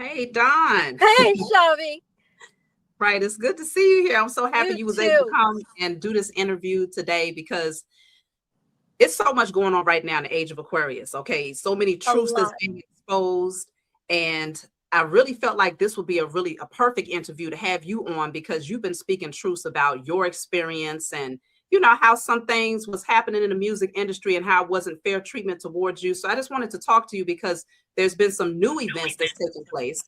Hey, Don. Hey, Shavi. Right, it's good to see you here. I'm so happy You you was able to too. come and do this interview today because it's so much going on right now in the age of Aquarius. Okay, so many A truths that's lot. being exposed, and I really felt like this would be a perfect interview to have you on because you've been speaking truths about your experience and how some things was happening in the music industry and how it wasn't fair treatment towards you. So I just wanted to talk to you because there's been some new events that's taking place,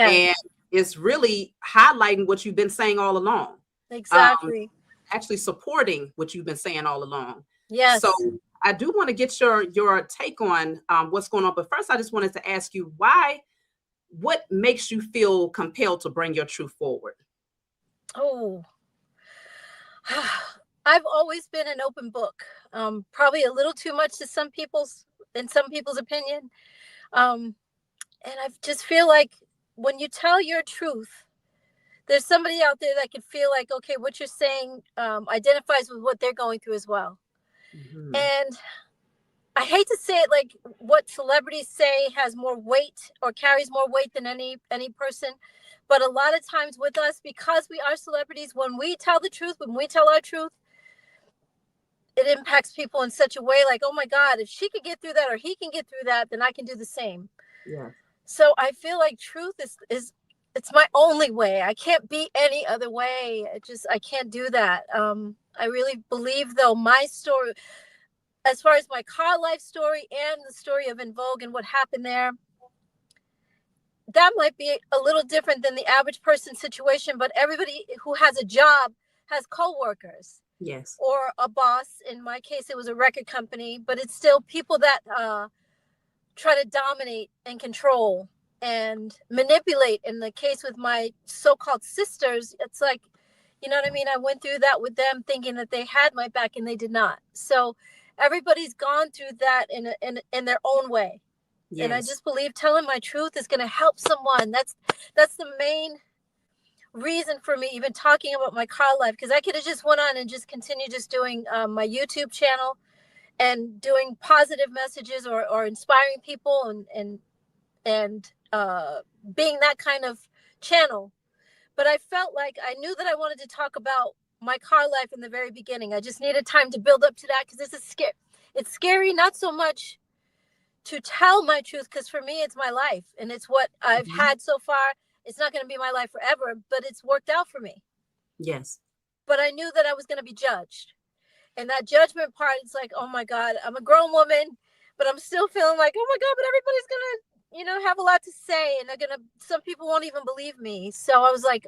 and Yes, it's really highlighting what you've been saying all along. Um, exactly. Actually supporting what you've been saying all along. So Yes. I do want to get your take on what's going on. But first, I just wanted to ask you what makes you feel compelled to bring your truth forward? Oh, I've always been an open book. Probably a little too much to in some people's opinion. Um, and I just feel like when you tell your truth, there's somebody out there that can feel like, okay, what you're saying identifies with what they're going through as well. Mhm. And I hate to say it, like what celebrities say has more weight or carries more weight than any person, but a lot of times with us, because we are celebrities, when we tell the truth, when we tell our truth, it impacts people in such a way like, oh my God, if she could get through that or he can get through that, then I can do the same. Yes. So I feel like truth is it's my only way. I can't be any other way. I can't do that. I really believe though my story, as far as my car life story and the story of En Vogue and what happened there, that might be a little different than the average person situation, but everybody who has a job has coworkers Yes. or a boss. In my case, it was a record company, but it's still people that try to dominate and control and manipulate. In the case with my so-called sisters, it's like, you know what I mean? I went through that with them thinking that they had my back and they did not. So everybody's gone through that in their own way. And I Yes. just believe telling my truth is going to help someone. That's the main reason for me even talking about my car life, because I could have just went on and just continue just doing my YouTube channel and doing positive messages or inspiring people and being that kind of channel. But I felt like I knew that I wanted to talk about my car life in the very beginning. I just needed time to build up to that because this is scary. It's scary, not so much to tell my truth, because for me, it's my life and it's what I've Mhm. had so far. It's not going to be my life forever, but it's worked out for me. Yes. But I knew that I was going to be judged. And that judgment part, it's like, oh my God, I'm a grown woman, but I'm still feeling like, oh my God, but everybody's going to, have a lot to say. And some people won't even believe me. So I was like,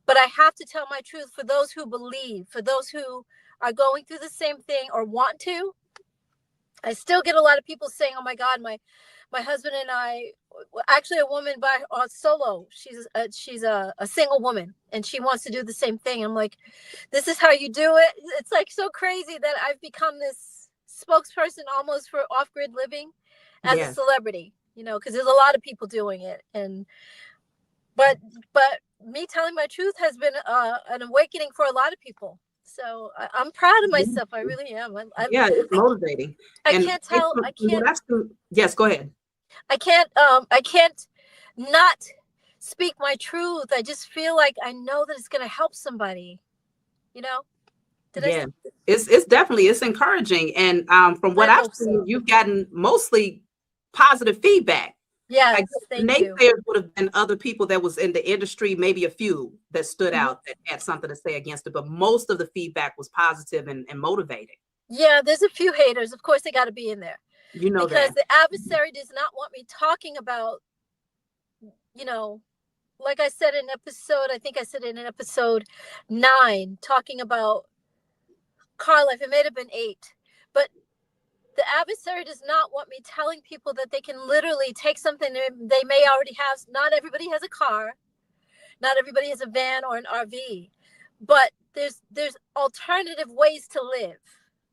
but I have to tell my truth for those who believe, for those who are going through the same thing or want to. I still get a lot of people saying, "Oh my God, my husband and I." Actually, a woman by solo. She's a single woman, and she wants to do the same thing. I'm like, this is how you do it. It's like so crazy that I've become this spokesperson almost for off grid living as a Yes. celebrity. Because there's a lot of people doing it, and but but me telling my truth has been an awakening for a lot of people. So I'm proud of myself. I really am. Yeah, it's motivating. I And can't tell. what I still, yes, go ahead. I can't not speak my truth. I just feel like I know that it's going to help somebody. You know? Did I? Yeah, it's definitely it's encouraging, and from what I I've hope seen, so. you've gotten mostly positive feedback. I guess Yes. the Thank you. naysayers would have been other people that was in the industry, maybe a few that stood Mhm. out that had something to say against it, but most of the feedback was positive and motivating. Yeah, there's a few haters. Of course, they got to be in there You know because that. the adversary does not want me talking about, you know, like I said in episode, I think I said in episode 9, talking about car life. It may have been 8, but the adversary does not want me telling people that they can literally take something they may already have. Not everybody has a car. Not everybody has a van or an RV, but there's alternative ways to live.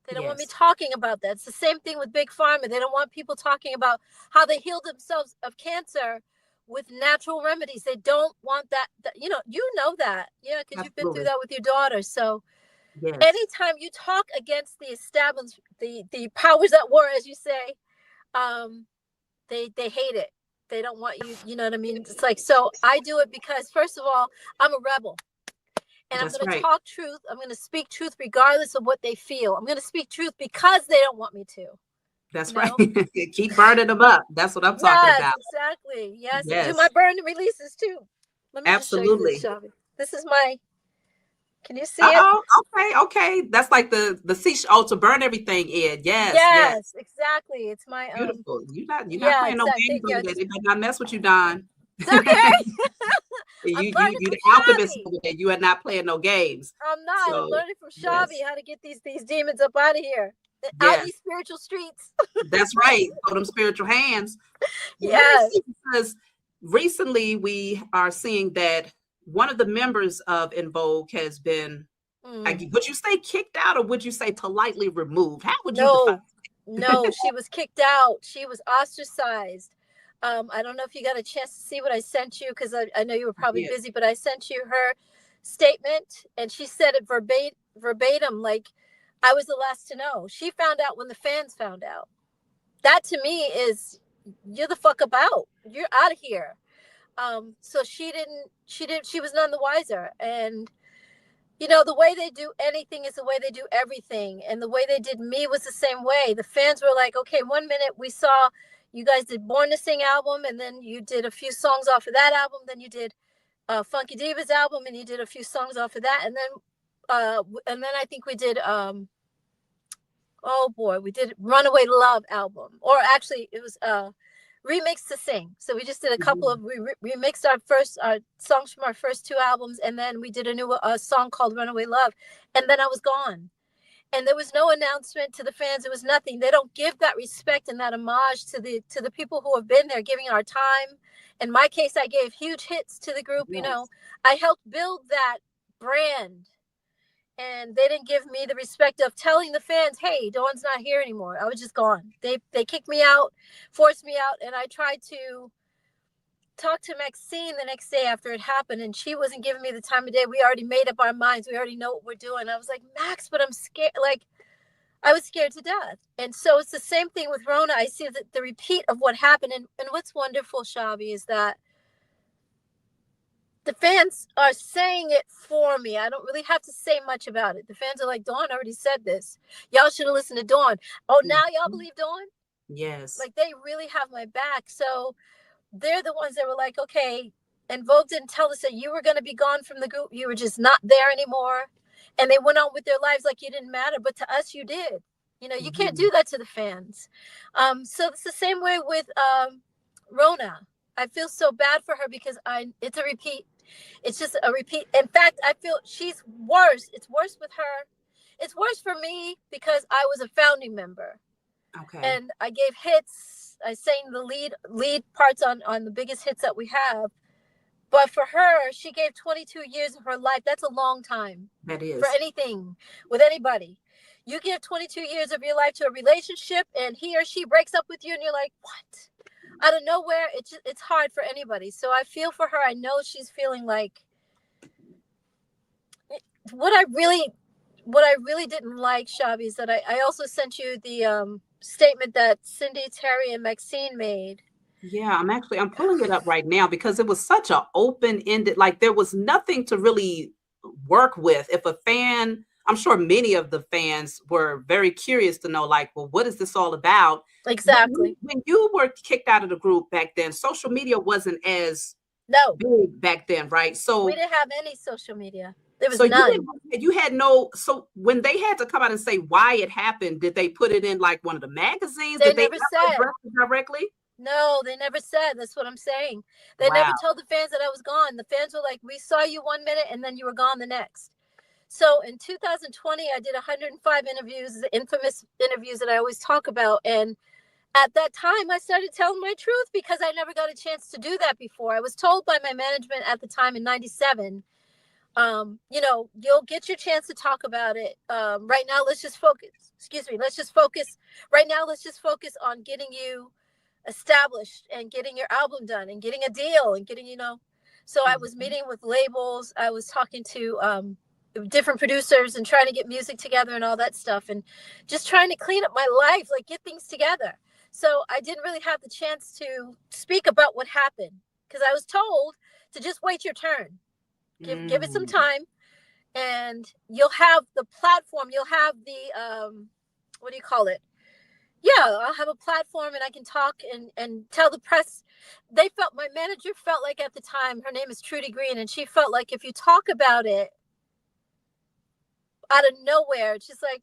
They don't want me Yes, talking about that. It's the same thing with Big Pharma. They don't want people talking about how they healed themselves of cancer with natural remedies. They don't want that. You know that. Yeah, because you've been through absolutely. that with your daughter. So Yes, anytime you talk against the established, the powers that were, as you say, um, they hate it. They don't want you, you know what I mean? It's like, so I do it because, first of all, I'm a rebel. And I'm That's going to right. talk truth. I'm going to speak truth regardless of what they feel. I'm going to speak truth because they don't want me to. That's You right. know? Keep burning them up. That's what I'm talking Yes, about. exactly. Yes, and do my Yes, burn releases too. Let me just show you this, absolutely. Shelby. This is my. Can you see it? Oh, okay, okay. That's like the sea. Oh, to burn everything in. Yes, yes. Yes, exactly. It's my Beautiful. You're not Yeah, playing no exactly. games Yeah, over there. They better not mess with you, Don. okay. I'm learning You from the alchemist Shabby. over there. You are not playing no games. I'm not. I'm So learning from Shabby yes, how to get these demons up out of here, out of yes, these spiritual streets. that's right. Hold them spiritual hands. Let me Yes. see, because recently we are seeing that one of the members of In Vogue has been, Mm. would you say kicked out, or would you say politely removed? How would you define? No, no, she was kicked out. She was ostracized. I don't know if you got a chance to see what I sent you because I know you were probably Yeah. busy, but I sent you her statement and she said it verbatim, like I was the last to know. She found out when the fans found out. That to me is you're the fuck about. You're out of here. So she was none the wiser. And you know, the way they do anything is the way they do everything. And the way they did me was the same way. The fans were like, okay, 1 minute we saw you guys did Born to Sing album, and then you did a few songs off of that album. Then you did Funky Divas album, and you did a few songs off of that. And then I think we did, oh boy, we did Runaway Love album. Or actually, it was Remix to Sing. So we just did a couple of, we remixed our songs from our first two albums, and then we did a new song called Runaway Love, and then I was gone. And there was no announcement to the fans. It was nothing. They don't give that respect and that homage to the people who have been there, giving our time. In my case, I gave huge hits to the group. You know, I helped build that brand, and they didn't give me the respect of telling the fans, hey, Dawn's not here anymore. I was just gone. They kicked me out, forced me out, and I tried to talk to Maxine the next day after it happened, and she wasn't giving me the time of day. We already made up our minds. We already know what we're doing. I was like, Max, but I'm scared. Like, I was scared to death. And so it's the same thing with Rona. I see the repeat of what happened. And what's wonderful, Shabby, is that the fans are saying it for me. I don't really have to say much about it. The fans are like, Dawn already said this. Y'all should have listened to Dawn. Oh, now y'all believe Dawn? Yes. Like, they really have my back. So they're the ones that were like, okay, and Vogue didn't tell us that you were going to be gone from the group. You were just not there anymore. And they went on with their lives like you didn't matter. But to us, you did. You know, you can't do that to the fans. So it's the same way with Rona. I feel so bad for her because it's a repeat. It's just a repeat. In fact, I feel she's worse. It's worse with her. It's worse for me because I was a founding member. Okay. And I gave hits. I sang the lead parts on the biggest hits that we have. But for her, she gave 22 years of her life. That's a long time. That is. For anything, with anybody. You give 22 years of your life to a relationship, and he or she breaks up with you, and you're like, what? Out of nowhere, it's hard for anybody. So I feel for her. I know she's feeling like what I really didn't like, Shabby, is that I also sent you the statement that Cindy, Terry, and Maxine made. Yeah, I'm pulling it up right now because it was such an open-ended, like there was nothing to really work with. If a fan, I'm sure many of the fans were very curious to know, like, well, what is this all about? Exactly. When you were kicked out of the group back then, social media wasn't as big back then, right? So we didn't have any social media. There was none. You had no. So when they had to come out and say why it happened, did they put it in like one of the magazines? They did never they address it directly? No, they never said. That's what I'm saying. They never told the fans that I was gone. The fans were like, we saw you 1 minute and then you were gone the next. So in 2020, I did 105 interviews, the infamous interviews that I always talk about. And at that time, I started telling my truth because I never got a chance to do that before. I was told by my management at the time in 97, you know, you'll get your chance to talk about it. Right now, let's just focus. Right now, let's just focus on getting you established and getting your album done and getting a deal and getting, you know. So I was meeting with labels. I was talking to different producers and trying to get music together and all that stuff and just trying to clean up my life, like get things together. So I didn't really have the chance to speak about what happened because I was told to just wait your turn. Give it some time, and you'll have the platform. You'll have the what do you call it? Yeah, I'll have a platform and I can talk and tell the press. My manager felt like at the time, her name is Trudy Green, and she felt like if you talk about it out of nowhere, it's just like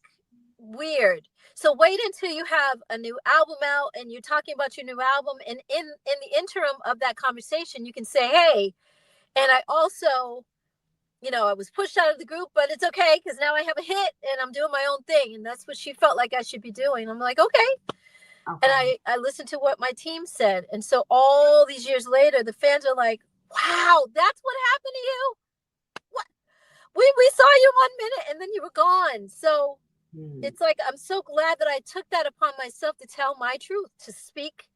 weird. So wait until you have a new album out and you're talking about your new album. And in the interim of that conversation, you can say, hey, and I also, I was pushed out of the group, but it's okay because now I have a hit and I'm doing my own thing. And that's what she felt like I should be doing. I'm like, okay. And I listened to what my team said. And so all these years later, the fans are like, wow, that's what happened to you? What? We saw you 1 minute and then you were gone. So it's like, I'm so glad that I took that upon myself to tell my truth, to speak,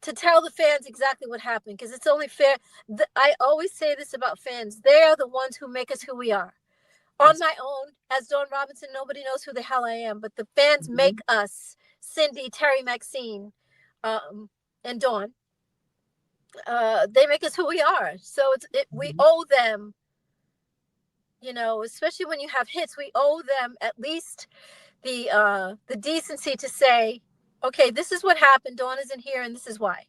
to tell the fans exactly what happened, because it's only fair. I always say this about fans. They are the ones who make us who we are. On my own, as Dawn Robinson, nobody knows who the hell I am, but the fans make us, Cindy, Terry, Maxine, and Dawn. They make us who we are. So we owe them, especially when you have hits, we owe them at least the decency to say, okay, this is what happened. Dawn isn't here, and this is why.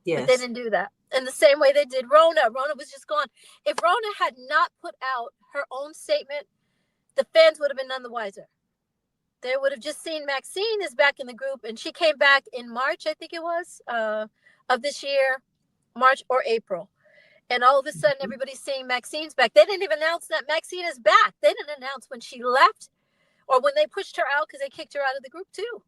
Yes. But they didn't do that. In the same way they did Rona. Rona was just gone. If Rona had not put out her own statement, the fans would have been none the wiser. They would have just seen Maxine is back in the group, and she came back in March, I think it was, of this year, March or April. And all of a sudden, everybody's seeing Maxine's back. They didn't even announce that Maxine is back. They didn't announce when she left or when they pushed her out, because they kicked her out of the group too.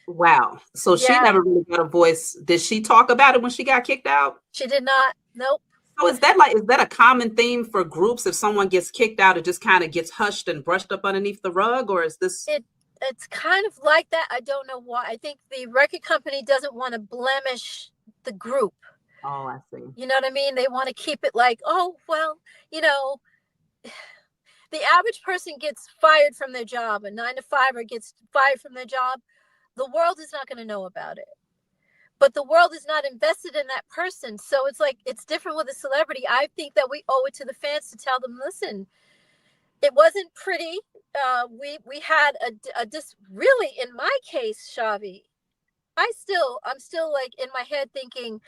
Wow. So she never really got a voice. Did she talk about it when she got kicked out? She did not. Nope. So is that a common theme for groups? If someone gets kicked out, it just kind of gets hushed and brushed up underneath the rug, or is this? It's kind of like that. I don't know why. I think the record company doesn't want to blemish the group. Oh, I see. You know what I mean? They want to keep it like, oh, well, the average person gets fired from their job, a 9-to-5er gets fired from their job. The world is not going to know about it. But the world is not invested in that person. So it's like, it's different with a celebrity. I think that we owe it to the fans to tell them, listen, it wasn't pretty. We had really, in my case, Shavi, I'm still like in my head thinking,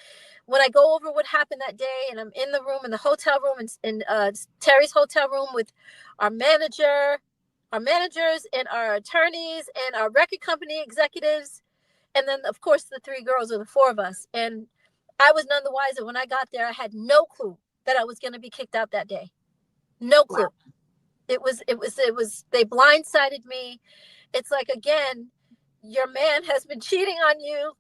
when I go over what happened that day and I'm in the room, in the hotel room, in Terry's hotel room with our managers and our attorneys and our record company executives. And then, of course, the 3 girls or the 4 of us. And I was none the wiser. When I got there, I had no clue that I was going to be kicked out that day. No clue. Wow. It was, they blindsided me. It's like, again, your man has been cheating on you,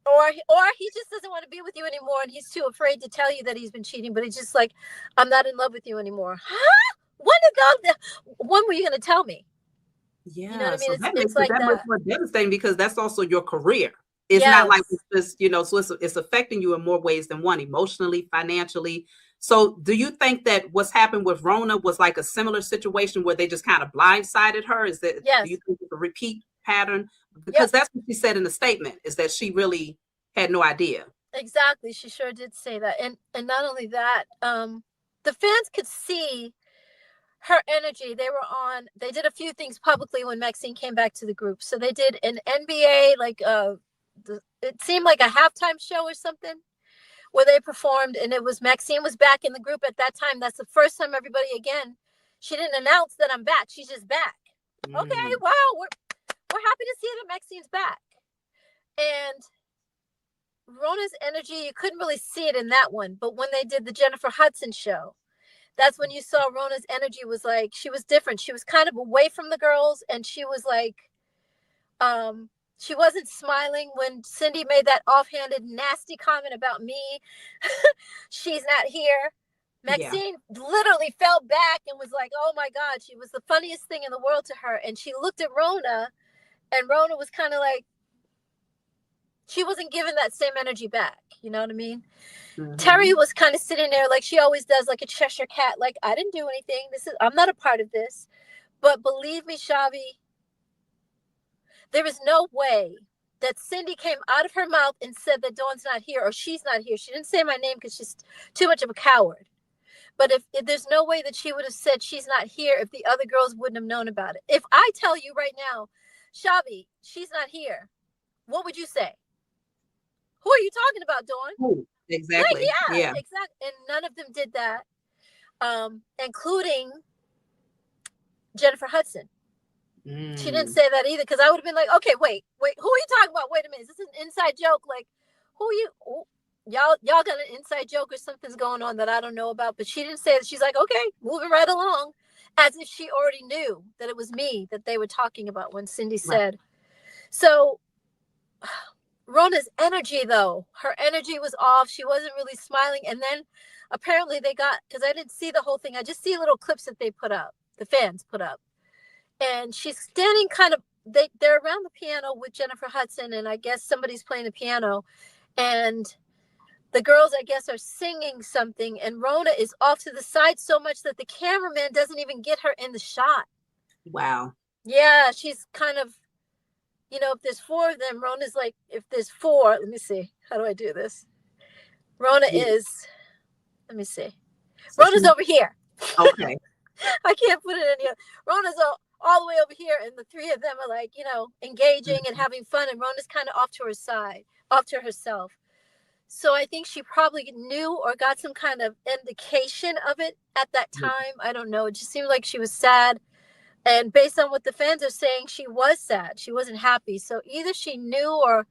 or he just doesn't want to be with you anymore. And he's too afraid to tell you that he's been cheating, but he's just like, I'm not in love with you anymore. Huh? When were you going to tell me? Yeah, you know what I mean? So it's like that much more devastating, because that's also your career. It's not like it's just, so it's affecting you in more ways than one, emotionally, financially. So do you think that what's happened with Rona was like a similar situation where they just kind of blindsided her? Do you think it's a repeat pattern? Because that's what she said in the statement, is that she really had no idea. Exactly. She sure did say that. And not only that, the fans could see her energy. They did a few things publicly when Maxine came back to the group. So they did an NBA, like it seemed like a halftime show or something, where they performed, and Maxine was back in the group at that time. That's the first time she didn't announce that I'm back. She's just back. Okay, wow, we're happy to see that Maxine's back. And Rona's energy, you couldn't really see it in that one, but when they did the Jennifer Hudson show, that's when you saw Rona's energy was like, she was different. She was kind of away from the girls, and she was like, she wasn't smiling when Cindy made that offhanded, nasty comment about me. She's not here. Maxine literally fell back and was like, oh my God, she was the funniest thing in the world to her. And she looked at Rona, and Rona was kind of like, she wasn't giving that same energy back. You know what I mean? Mm-hmm. Terry was kind of sitting there like she always does, like a Cheshire cat. Like, I didn't do anything. I'm not a part of this. But believe me, Shavi, there is no way that Cindy came out of her mouth and said that Dawn's not here or she's not here. She didn't say my name because she's too much of a coward. But if there's no way that she would have said she's not here if the other girls wouldn't have known about it. If I tell you right now, Shavi, she's not here, what would you say? Who are you talking about, Dawn? Ooh, exactly. Yeah, exactly. And none of them did that, including Jennifer Hudson. She didn't say that either, because I would have been like, okay, wait, who are you talking about? Wait a minute, is this an inside joke? Like, who are you? Oh, y'all got an inside joke or something's going on that I don't know about. But she didn't say that. She's like, okay, moving right along, as if she already knew that it was me that they were talking about when Cindy said. Right. So Rona's energy, though, her energy was off. She wasn't really smiling. And then apparently they got, because I didn't see the whole thing, I just see little clips that they put up, the fans put up. And she's standing kind of, they're around the piano with Jennifer Hudson, and I guess somebody's playing the piano. And the girls, I guess, are singing something, and Rona is off to the side so much that the cameraman doesn't even get her in the shot. Wow. Yeah, she's kind of, you know, if there's four of them, Rona's like, if there's four, let me see. How do I do this? Rona is, let me see. Rona's over here. Okay. I can't put it in here. Rona's all the way over here, and the three of them are like, you know, engaging and having fun, and Rona's kind of off to her side, off to herself. So I think she probably knew or got some kind of indication of it at that time. I don't know. It just seemed like she was sad. And based on what the fans are saying, she was sad. She wasn't happy. So either she knew or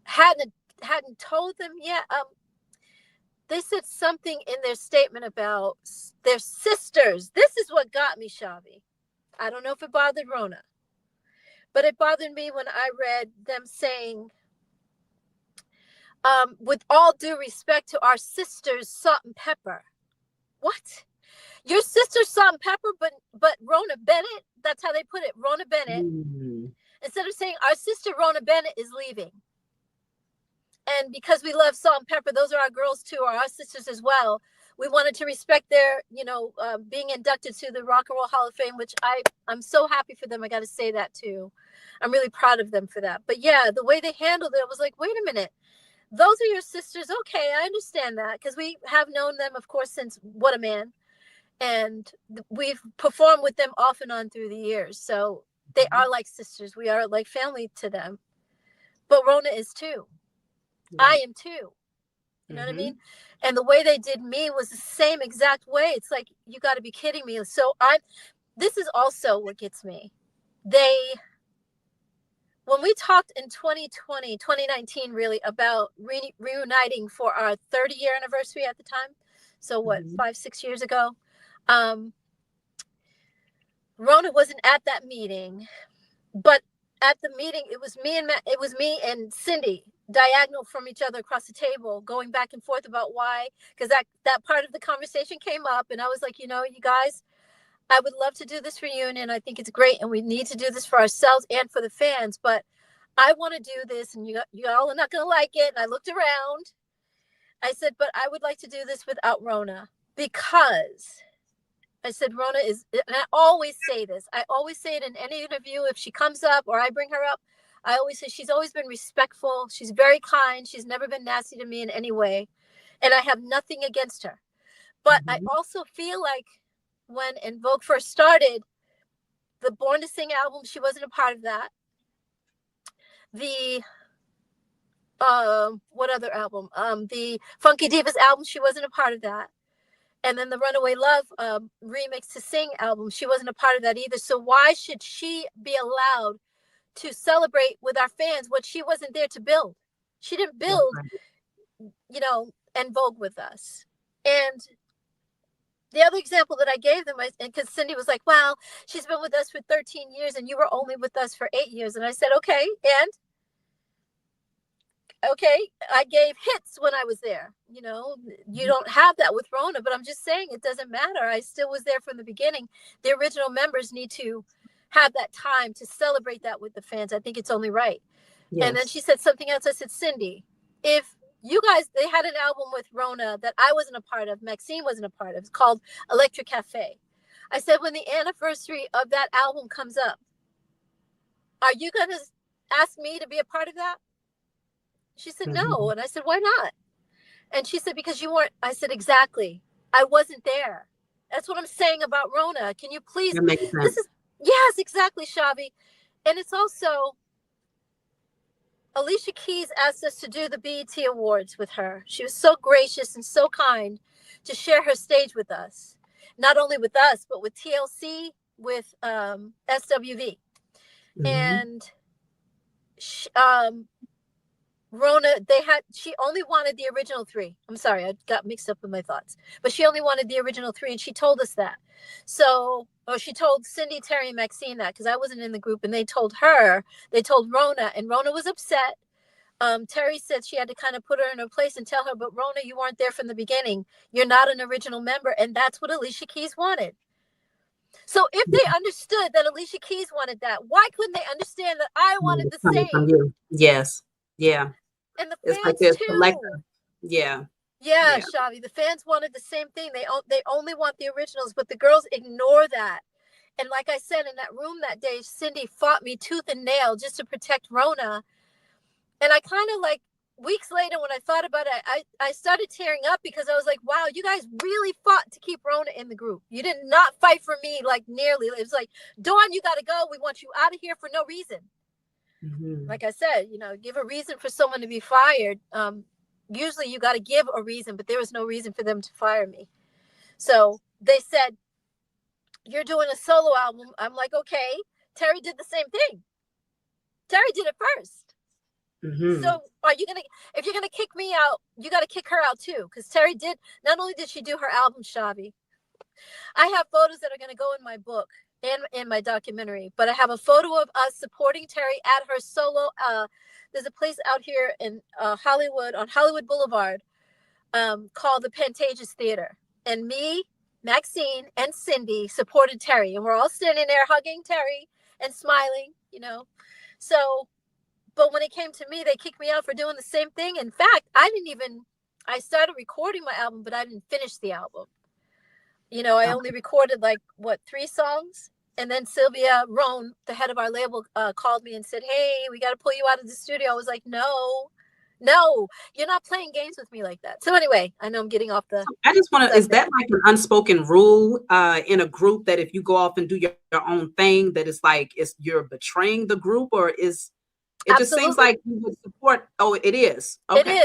hadn't told them yet. They said something in their statement about their sisters. This is what got me, Shavi. I don't know if it bothered Rona, but it bothered me when I read them saying, with all due respect to our sisters, Salt and Pepper. What? Your sister Salt and Pepper, but Rona Bennett? That's how they put it. Rona Bennett. Mm-hmm. Instead of saying our sister Rona Bennett is leaving. And because we love Salt and Pepper, those are our girls too, or our sisters as well. We wanted to respect their, being inducted to the Rock and Roll Hall of Fame, which I'm so happy for them. I got to say that too. I'm really proud of them for that. But yeah, the way they handled it, I was like, wait a minute. Those are your sisters. Okay, I understand that, because we have known them, of course, since What a Man. And we've performed with them off and on through the years. So they are like sisters. We are like family to them. But Rona is too. Yeah. I am too. You know what I mean? And the way they did me was the same exact way. It's like, you got to be kidding me. So this is also what gets me. When we talked in 2019, really, about reuniting for our 30-year anniversary at the time. So what, 5-6 years ago? Rona wasn't at that meeting, but at the meeting, it was me and Cindy, diagonal from each other across the table, going back and forth about why, because that part of the conversation came up, and I was like, you guys, I would love to do this reunion. I think it's great, and we need to do this for ourselves and for the fans, but I want to do this, and you all are not going to like it. And I looked around. I said, but I would like to do this without Rona, because I said, Rona is, and I always say this. I always say it in any interview. If she comes up or I bring her up, I always say she's always been respectful. She's very kind. She's never been nasty to me in any way. And I have nothing against her. But I also feel like when En Vogue first started, the Born to Sing album, she wasn't a part of that. The what other album? The Funky Divas album, she wasn't a part of that. And then the Runaway Love Remix to Sing album, she wasn't a part of that either. So why should she be allowed to celebrate with our fans what she wasn't there to build? She didn't build, En Vogue with us. And the other example that I gave them, because Cindy was like, well, she's been with us for 13 years and you were only with us for 8 years. And I said, okay, I gave hits when I was there. You don't have that with Rona, but I'm just saying it doesn't matter. I still was there from the beginning. The original members need to have that time to celebrate that with the fans. I think it's only right. Yes. And then she said something else. I said, Cindy, if you guys, they had an album with Rona that I wasn't a part of, Maxine wasn't a part of. It's called Electric Cafe. I said, when the anniversary of that album comes up, are you going to ask me to be a part of that? She said, no. And I said, why not? And she said, because you weren't. I said, exactly. I wasn't there. That's what I'm saying about Rona. Can you please? That makes sense. This is, yes, exactly, Shavi. And it's also, Alicia Keys asked us to do the BET Awards with her. She was so gracious and so kind to share her stage with us. Not only with us, but with TLC, with SWV. And Rona, she only wanted the original 3. I'm sorry, I got mixed up with my thoughts. But she only wanted the original 3, and she told us that. So, she told Cindy, Terry, and Maxine that, because I wasn't in the group, and they told Rona, and Rona was upset. Terry said she had to kind of put her in her place and tell her, but Rona, you weren't there from the beginning. You're not an original member, and that's what Alicia Keys wanted. So if they understood that Alicia Keys wanted that, why couldn't they understand that I wanted the same? Yes. Yeah. And the fans too. Yeah. Yeah, Shavi, the fans wanted the same thing. They only want the originals, but the girls ignore that. And like I said, in that room that day, Cindy fought me tooth and nail just to protect Rona. And I kind of like, weeks later when I thought about it, I started tearing up, because I was like, wow, you guys really fought to keep Rona in the group. You did not fight for me, like, nearly. It was like, Dawn, you got to go. We want you out of here for no reason. Like I said, give a reason for someone to be fired. Usually you got to give a reason, but there was no reason for them to fire me. So they said, you're doing a solo album. I'm like, okay. Terry did the same thing. Terry did it first. So if you're going to kick me out, you got to kick her out too. Because Terry not only did she do her album, Shavi, I have photos that are going to go in my book and in my documentary, but I have a photo of us supporting Terry at her solo. There's a place out here in Hollywood, on Hollywood Boulevard, called the Pantages Theater. And me, Maxine, and Cindy supported Terry. And we're all standing there hugging Terry and smiling, So, but when it came to me, they kicked me out for doing the same thing. In fact, I started recording my album, but I didn't finish the album. I only recorded 3 songs. And then Sylvia Rohn, the head of our label, called me and said, hey, we got to pull you out of the studio. I was like, no, you're not playing games with me like that. So anyway, I know I'm getting off the... I just want to, is that like an unspoken rule in a group, that if you go off and do your own thing, that it's like you're betraying the group, or is... It Absolutely. Just seems like you would support... Oh, it is. Okay.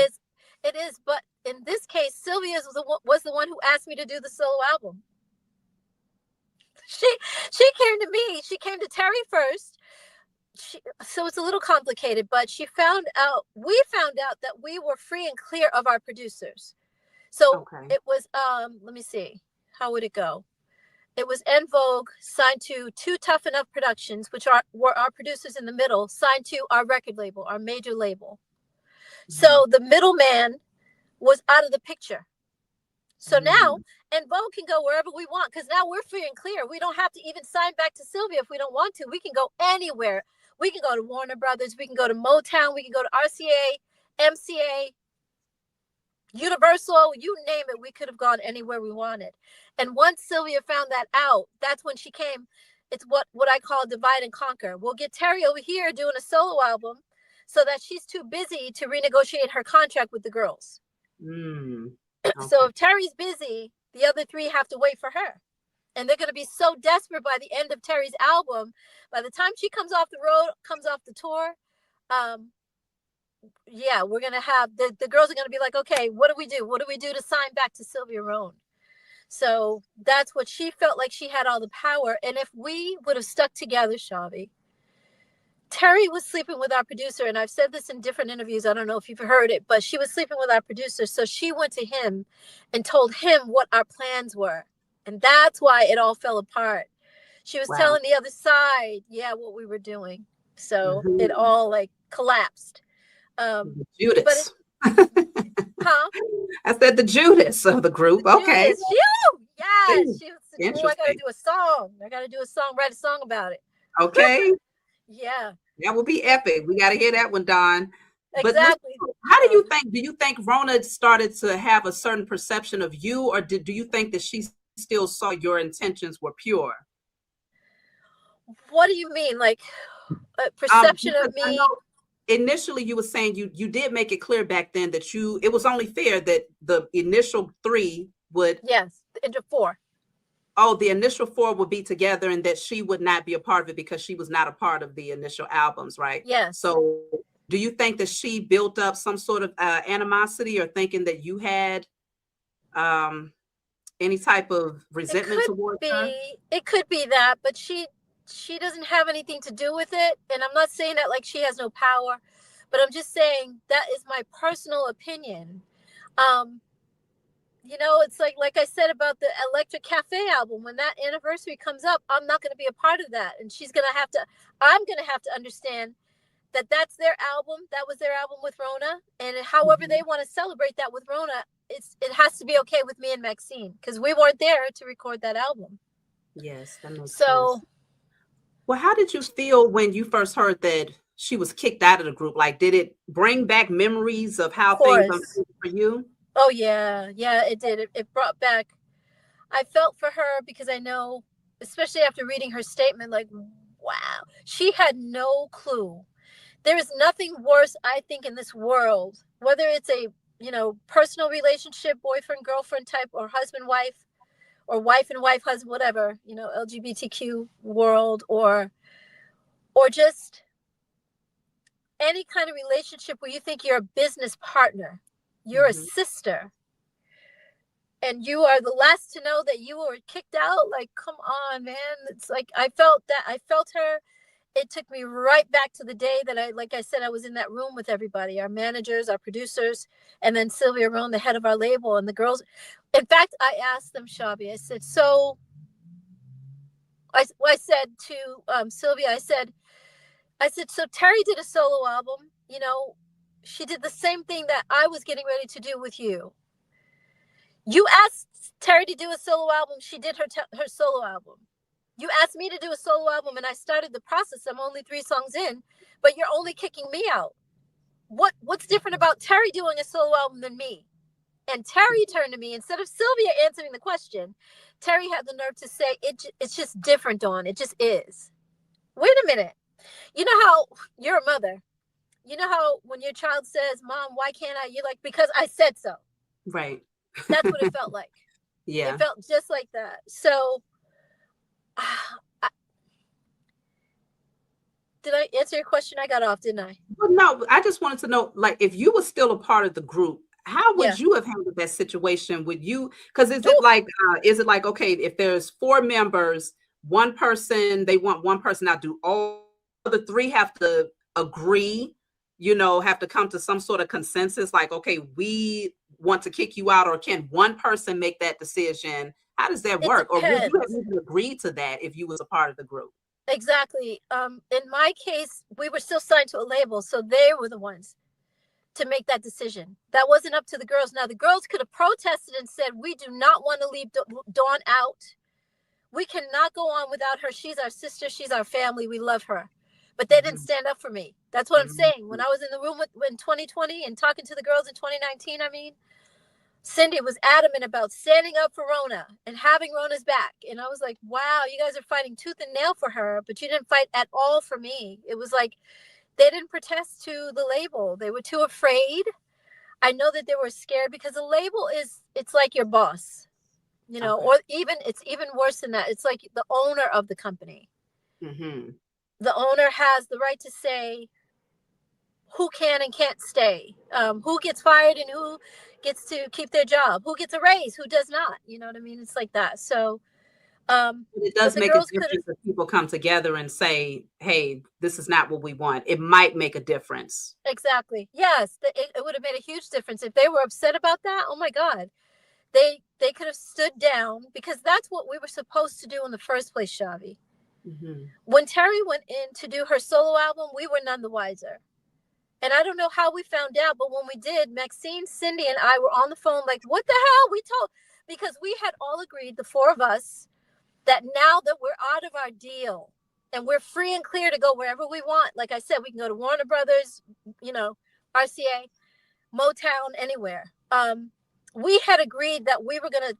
It is. But in this case, Sylvia was the one who asked me to do the solo album. She came to me. She came to Terry first. So it's a little complicated, but we found out that we were free and clear of our producers. So It was, let me see, how would it go? It was En Vogue, signed to 2 Tough Enough Productions, which were our producers in the middle, signed to our record label, our major label. So the middleman was out of the picture. So now En Vogue can go wherever we want, because now we're free and clear. We don't have to even sign back to Sylvia if we don't want to. We can go anywhere. We can go to Warner Brothers. We can go to Motown. We can go to RCA, MCA, Universal, you name it. We could have gone anywhere we wanted. And once Sylvia found that out, that's when she came. It's what I call divide and conquer. We'll get Terry over here doing a solo album so that she's too busy to renegotiate her contract with the girls. So if Terry's busy, the other 3 have to wait for her. And they're going to be so desperate by the end of Terry's album. By the time she comes off the road, comes off the tour, we're going to have, the girls are going to be like, okay, what do we do? What do we do to sign back to Sylvia Rohn? So that's what she felt like. She had all the power. And if we would have stuck together, Shavi, Terry was sleeping with our producer. And I've said this in different interviews. I don't know if you've heard it, but she was sleeping with our producer. So she went to him and told him what our plans were. And that's why it all fell apart. She was telling the other side, what we were doing. So it all collapsed. Judas. I said the Judas of the group. Okay. Judas, you. Yes. She was, I got to do a song. Write a song about it. Okay. Yeah. That will be epic. We got to hear that one, Dawn. Exactly. But how do you think Rona started to have a certain perception of you, or do you think that she still saw your intentions were pure? What do you mean? perception of Because I me. know initially you were saying you did make it clear back then that it was only fair that the initial three would. Yes, into four. Oh, the initial four would be together and that she would not be a part of it because she was not a part of the initial albums, right? Yes. So do you think that she built up some sort of animosity or thinking that you had um, any type of It resentment could towards her? be. It could be that, but she doesn't have anything to do with it. And I'm not saying that like she has no power, but I'm just saying that is my personal opinion. Um, it's like I said about the Electric Cafe album. When that anniversary comes up, I'm not going to be a part of that, and I'm going to have to understand that that's their album. That was their album with Rona, and however they want to celebrate that with Rona, it has to be okay with me and Maxine because we weren't there to record that album. Yes, that makes So, sense. Well, how did you feel when you first heard that she was kicked out of the group? Like, did it bring back memories of of how things course, unfolded for you? oh yeah, it did. It brought back. I felt for her because I know, especially after reading her statement, like, wow, she had no clue. There is nothing worse, I think, in this world, whether it's a personal relationship, boyfriend girlfriend type, or husband wife, or wife and wife husband, whatever, LGBTQ world, or just any kind of relationship where you think you're a business partner, you're a Mm-hmm. sister, and you are the last to know that you were kicked out. Like, come on, man. It's like I felt her. It took me right back to the day that like I said, I was in that room with everybody, our managers, our producers, and then Sylvia Rohn, the head of our label, and the girls. In fact, I asked them, Shabi, I said, so I said to Sylvia, I said, so Terry did a solo album, she did the same thing that I was getting ready to do with you. You asked Terry to do a solo album. She did her solo album. You asked me to do a solo album, and I started the process. I'm only 3 songs in, but you're only kicking me out. What's different about Terry doing a solo album than me? And Terry turned to me, instead of Sylvia answering the question, Terry had the nerve to say, it's just different, Dawn. It just is. Wait a minute. You know how you're a mother. You know how when your child says, Mom, why can't I? You're like, because I said so. Right. That's what it felt like. Yeah. It felt just like that. So, did I answer your question? I got off, didn't I? Well, no, I just wanted to know, like, if you were still a part of the group, how would Yeah. you have handled that situation? Would you? Because is Oof. it like, okay, if there's 4 members, one person, they want one person out, do all the 3 have to agree? Have to come to some sort of consensus, like, okay, we want to kick you out, or can one person make that decision? How does that It work? Or would you have depends. even agreed to that if you was a part of the group? Exactly. In my case, we were still signed to a label, so they were the ones to make that decision. That wasn't up to the girls. Now, the girls could have protested and said, we do not want to leave Dawn out. We cannot go on without her. She's our sister. She's our family. We love her. But they didn't stand up for me. That's what I'm saying. When I was in the room in 2020 and talking to the girls in 2019, Cindy was adamant about standing up for Rona and having Rona's back. And I was like, wow, you guys are fighting tooth and nail for her, but you didn't fight at all for me. It was like they didn't protest to the label. They were too afraid. I know that they were scared because the label it's like your boss, Okay. or it's even worse than that. It's like the owner of the company. Mm-hmm. The owner has the right to say who can and can't stay, who gets fired and who gets to keep their job, who gets a raise, who does not. You know what I mean? It's like that. So, It but does the make a girls could difference if people come together and say, hey, this is not what we want. It might make a difference. exactly. Yes, it would have made a huge difference if they were upset about that. Oh my God, they could have stood down because that's what we were supposed to do in the first place, Shavi. Mm-hmm. When Terry went in to do her solo album, we were none the wiser. And I don't know how we found out, but when we did, Maxine, Cindy, and I were on the phone like, what the hell? Because we had all agreed, the 4 of us, that now that we're out of our deal and we're free and clear to go wherever we want. Like I said, we can go to Warner Brothers, RCA, Motown, anywhere. We had agreed that we were gonna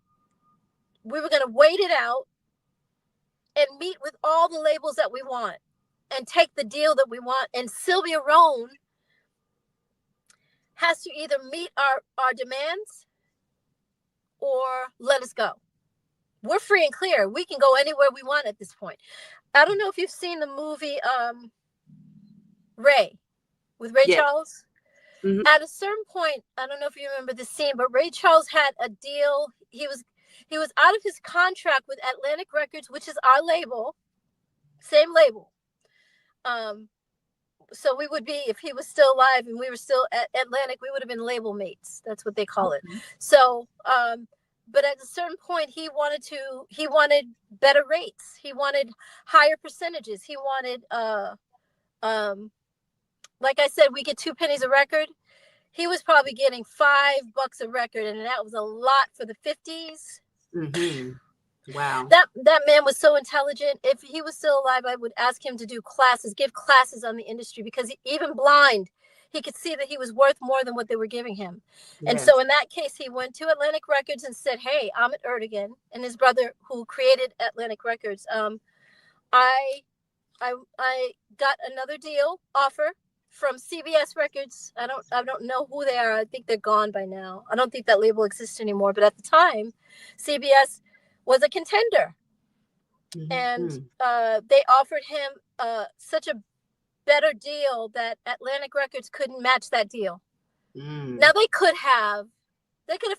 wait it out and meet with all the labels that we want. and take the deal that we want. And Sylvia Rhone has to either meet our demands or let us go. We're free and clear. We can go anywhere we want at this point. I don't know if you've seen the movie Ray with Ray Charles. Mm-hmm. At a certain point, I don't know if you remember the scene, but Ray Charles had a deal. He was out of his contract with Atlantic Records, which is our label, same label. So we would be, if he was still alive and we were still at Atlantic, we would have been label mates. That's what they call it. So, but at a certain point, he wanted better rates. He wanted higher percentages. He wanted, like I said, we get 2 pennies a record. He was probably getting $5 a record, and that was a lot for the 50s. Mm-hmm. Wow. That man was so intelligent. If he was still alive, I would ask him to do classes, give classes on the industry, because even blind, he could see that he was worth more than what they were giving him. Yes. And so in that case, he went to Atlantic Records and said, hey, Ahmet Ertegun and his brother who created Atlantic Records, I got another deal offer from CBS Records. I don't know who they are. I think they're gone by now. I don't think that label exists anymore. But at the time, CBS was a contender. Mm-hmm. And they offered him such a better deal that Atlantic Records couldn't match that deal. Now they could have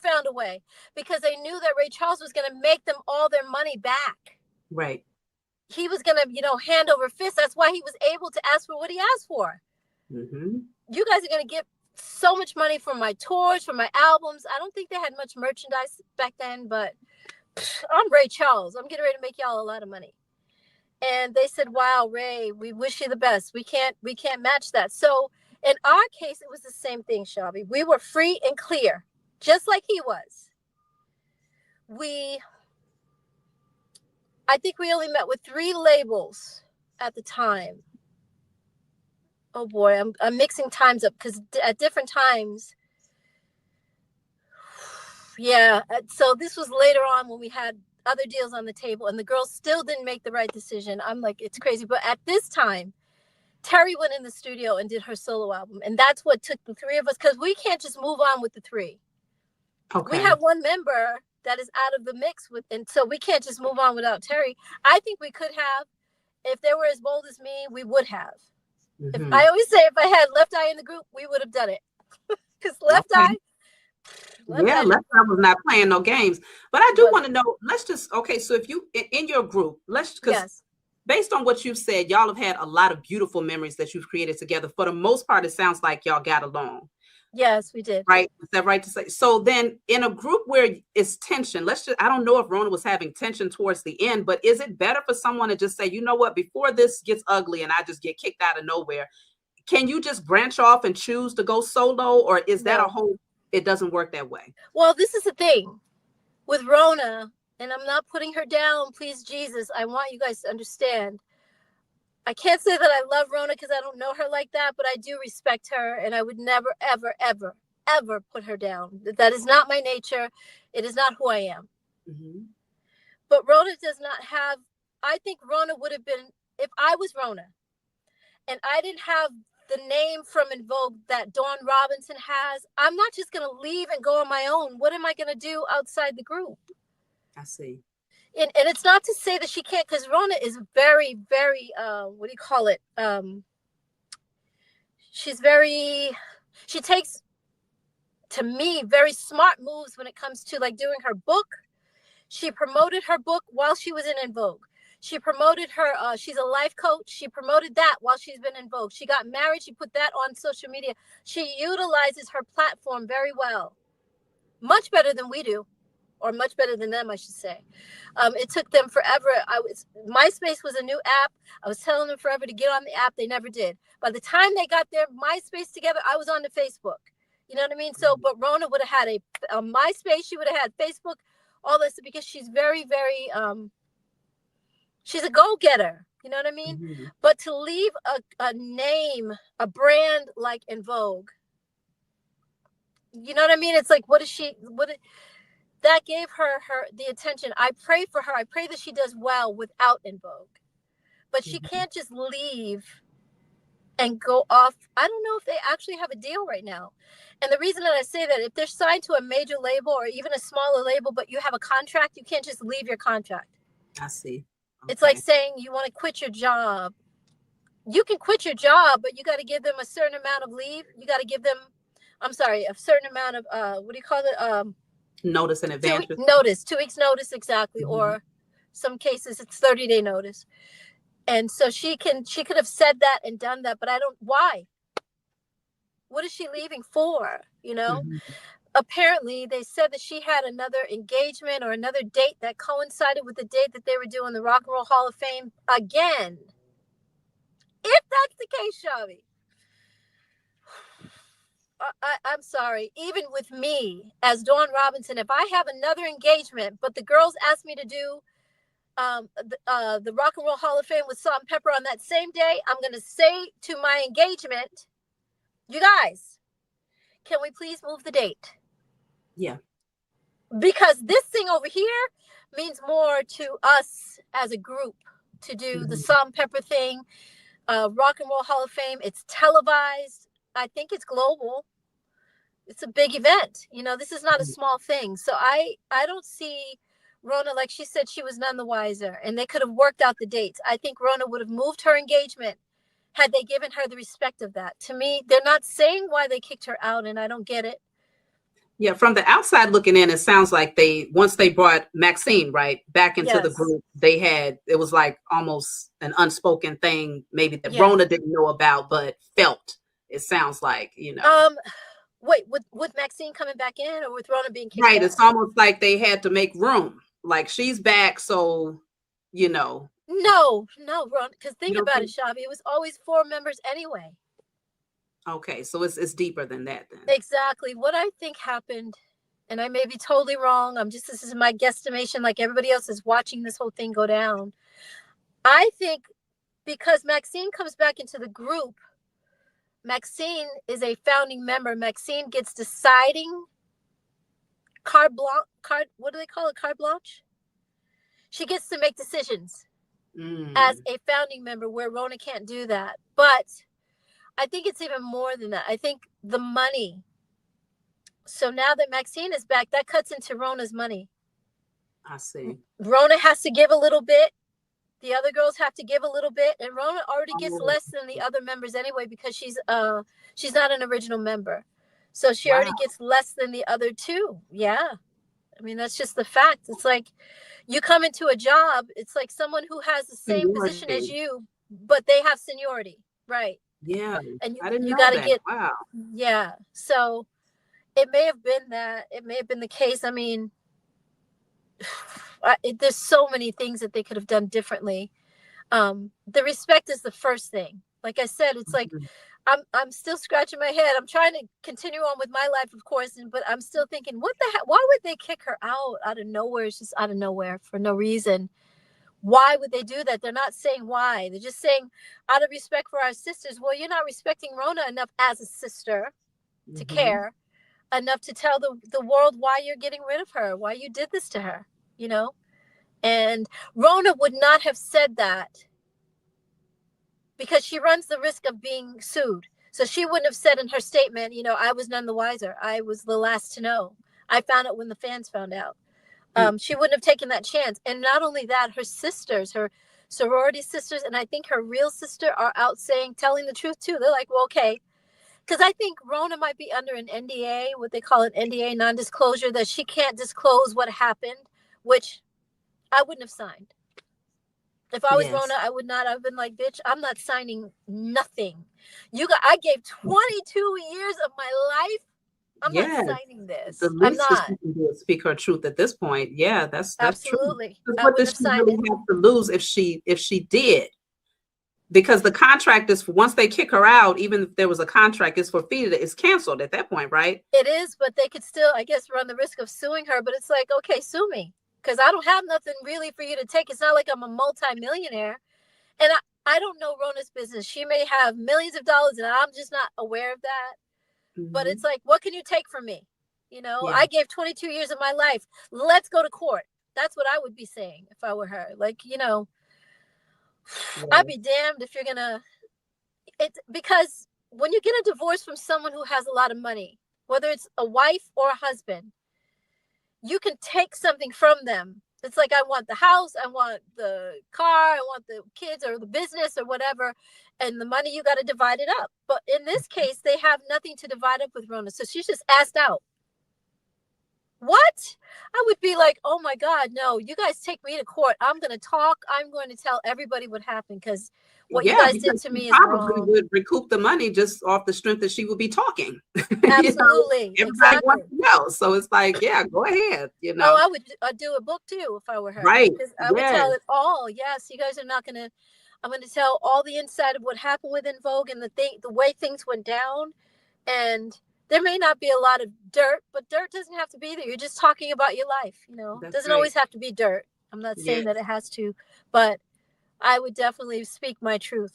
found a way, because they knew that Ray Charles was going to make them all their money back. Right. He was going to, hand over fist. That's why he was able to ask for what he asked for. Mm-hmm. You guys are going to get so much money for my tours, for my albums. I don't think they had much merchandise back then, but I'm Ray Charles. I'm getting ready to make y'all a lot of money. And they said, wow, Ray, we wish you the best. We can't match that. So in our case, it was the same thing, Shelby. We were free and clear, just like he was. I think we only met with 3 labels at the time. Oh boy, I'm mixing times up, because at different times. Yeah. So this was later on when we had other deals on the table and the girls still didn't make the right decision. I'm like, it's crazy. But at this time, Terry went in the studio and did her solo album. And that's what took the 3 of us, because we can't just move on with the 3. Okay. We have one member that is out of the mix and so we can't just move on without Terry. I think we could have, if they were as bold as me, we would have. Mm-hmm. I always say, if I had Left Eye in the group, we would have done it. Because Left Eye was not playing no games. But I do want to know, so if you, in your group, because based on what you've said, y'all have had a lot of beautiful memories that you've created together. For the most part, it sounds like y'all got along. Yes, we did. Right? Is that right to say? So then in a group where it's tension, I don't know if Rona was having tension towards the end, but is it better for someone to just say, you know what, before this gets ugly and I just get kicked out of nowhere, can you just branch off and choose to go solo? Or is that it doesn't work that way? Well, this is the thing with Rona, and I'm not putting her down, please, Jesus. I want you guys to understand. I can't say that I love Rona because I don't know her like that, but I do respect her, and I would never, ever, ever, ever put her down. That is not my nature. It is not who I am. Mm-hmm. But Rona does not have, I think Rona would have been, if I was Rona, and I didn't have the name from En Vogue that Dawn Robinson has, I'm not just going to leave and go on my own. What am I going to do outside the group? I see. And it's not to say that she can't, because Rona is very, very, what do you call it? She takes, to me, very smart moves when it comes to like doing her book. She promoted her book while she was in En Vogue. She promoted her, she's a life coach. She promoted that while she's been in Vogue. She got married. She put that on social media. She utilizes her platform very well. Much better than we do. Or much better than them, I should say. It took them forever. MySpace was a new app. I was telling them forever to get on the app. They never did. By the time they got their MySpace together, I was on to Facebook. You know what I mean? So, but Rona would have had a MySpace. She would have had Facebook, all this, because she's very, very, she's a go-getter. You know what I mean? Mm-hmm. But to leave a name, a brand like En Vogue, you know what I mean? It's like, that gave her the attention. I pray for her. I pray that she does well without En Vogue. but she can't just leave and go off. I don't know if they actually have a deal right now. And the reason that I say that, if they're signed to a major label or even a smaller label, but you have a contract, you can't just leave your contract. I see. Okay. It's like saying you want to quit your job. You can quit your job, but you got to give them a certain amount of leave. You got to give them, a certain amount of, what do you call it? Notice in advance. 2 weeks notice, exactly. Or some cases it's 30-day notice. And so she could have said that and done that, but why? What is she leaving for? Apparently they said that she had another engagement or another date that coincided with the date that they were doing the Rock and Roll Hall of Fame again. If that's the case, Shavi, I'm sorry. Even with me as Dawn Robinson, if I have another engagement, but the girls asked me to do the Rock and Roll Hall of Fame with Salt-N-Pepa on that same day, I'm going to say to my engagement, you guys, can we please move the date? Yeah. Because this thing over here means more to us as a group to do the Salt-N-Pepa thing, Rock and Roll Hall of Fame. It's televised. I think it's global. It's a big event. This is not a small thing. So I don't see Rona, like she said, she was none the wiser, and they could have worked out the dates. I think Rona would have moved her engagement had they given her the respect of that. To me, they're not saying why they kicked her out, and I don't get it. Yeah, from the outside looking in, it sounds like once they brought Maxine back into the group, it was like almost an unspoken thing, maybe that Rona didn't know about, but felt. It sounds like, Wait, with Maxine coming back in, or with Rona being kicked out? It's almost like they had to make room. Like, she's back, so No, Rona, because think about it, Shavi. It was always 4 members anyway. Okay, so it's deeper than that then. Exactly. What I think happened, and I may be totally wrong, this is my guesstimation, like everybody else is watching this whole thing go down. I think because Maxine comes back into the group, Maxine is a founding member. Maxine gets deciding carte blanche. What do they call it? Carte blanche? She gets to make decisions as a founding member, where Rona can't do that. But I think it's even more than that. I think the money. So now that Maxine is back, that cuts into Rona's money. I see. Rona has to give a little bit. The other girls have to give a little bit, and Rona already gets less than the other members anyway, because she's not an original member. So she already gets less than the other 2. Yeah. I mean, that's just the fact. It's like you come into a job, it's like someone who has the same position as you, but they have seniority. Right. Yeah. And I didn't know gotta that. get, wow. Yeah. So it may have been that. It may have been the case. I mean, there's so many things that they could have done differently. The respect is the first thing. Like I said, it's like I'm still scratching my head. I'm trying to continue on with my life, of course, but I'm still thinking, what the heck? Why would they kick her out of nowhere? It's just out of nowhere for no reason. Why would they do that? They're not saying why. They're just saying, out of respect for our sisters. Well, you're not respecting Rona enough as a sister to care enough to tell the world why you're getting rid of her, why you did this to her, And Rona would not have said that, because she runs the risk of being sued. So she wouldn't have said in her statement, I was none the wiser. I was the last to know. I found it when the fans found out. She wouldn't have taken that chance. And not only that, her sisters, her sorority sisters, and I think her real sister are out telling the truth too. They're like, well, okay. Because I think Rona might be under an NDA, what they call an NDA, non-disclosure, that she can't disclose what happened, which I wouldn't have signed. If I was Rona, I would not have been like, bitch, I'm not signing nothing. I gave 22 years of my life. I'm not signing this. The least I'm not. She can do is speak her truth at this point. Yeah, that's absolutely true. What does she really have to lose if she did? Because the contract is, once they kick her out, even if there was a contract, it's forfeited. It's canceled at that point, right? It is, but they could still, I guess, run the risk of suing her. But it's like, okay, sue me, because I don't have nothing really for you to take. It's not like I'm a multi-millionaire. And I don't know Rona's business. She may have millions of dollars, and I'm just not aware of that. But it's like, what can you take from me? I gave 22 years of my life. Let's go to court. That's what I would be saying if I were her. Like, I'd be damned if you're gonna. It's because when you get a divorce from someone who has a lot of money, whether it's a wife or a husband, you can take something from them. It's like, I want the house, I want the car, I want the kids or the business or whatever, and the money, you got to divide it up. But in this case, they have nothing to divide up with Rona, so she's just asked out. What? I would be like, oh my God, no, you guys take me to court. I'm going to talk. I'm going to tell everybody what happened, because what you guys did to me is probably wrong. would recoup the money just off the strength that she would be talking. Absolutely. Everybody Exactly. wants to know. So it's like, yeah, go ahead. Oh, I would do a book too if I were her. Right. Because I would tell it all. Yes, you guys are not going to. I'm going to tell all the inside of what happened with En Vogue and the way things went down. And there may not be a lot of dirt, but dirt doesn't have to be there. You're just talking about your life. It doesn't always have to be dirt. I'm not saying that it has to, but I would definitely speak my truth.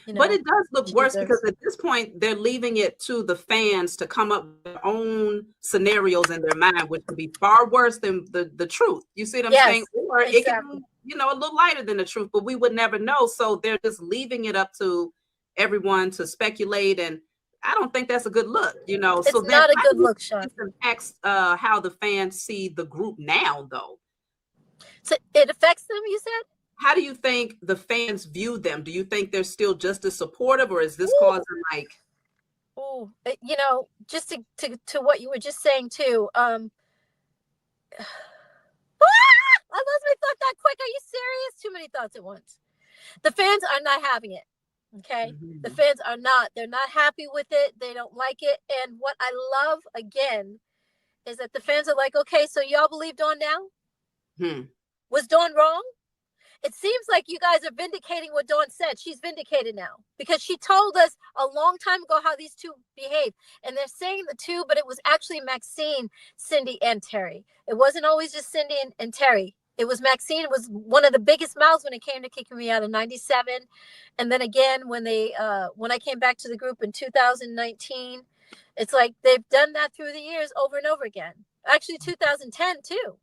But it does look worse because at this point, they're leaving it to the fans to come up with their own scenarios in their mind, which would be far worse than the truth. You see what I'm saying? Or it can be, a little lighter than the truth, but we would never know. So they're just leaving it up to everyone to speculate, and I don't think that's a good look, It's so not a good look, Sean. It impacts how the fans see the group now, though. So it affects them, you said? How do you think the fans view them? Do you think they're still just as supportive, or is this causing like? Oh, just to what you were just saying too. I lost my thought that quick. Are you serious? Too many thoughts at once. The fans are not having it. Okay. Mm-hmm. The fans are not. They're not happy with it. They don't like it. And what I love, again, is that the fans are like, okay, so y'all believe Dawn now? Was Dawn wrong? It seems like you guys are vindicating what Dawn said. She's vindicated now because she told us a long time ago how these two behave. And they're saying the two, but it was actually Maxine, Cindy, and Terry. It wasn't always just Cindy and Terry. It was Maxine. It was one of the biggest mouths when it came to kicking me out in '97. And then again, when I came back to the group in 2019, it's like they've done that through the years over and over again. Actually, 2010 too.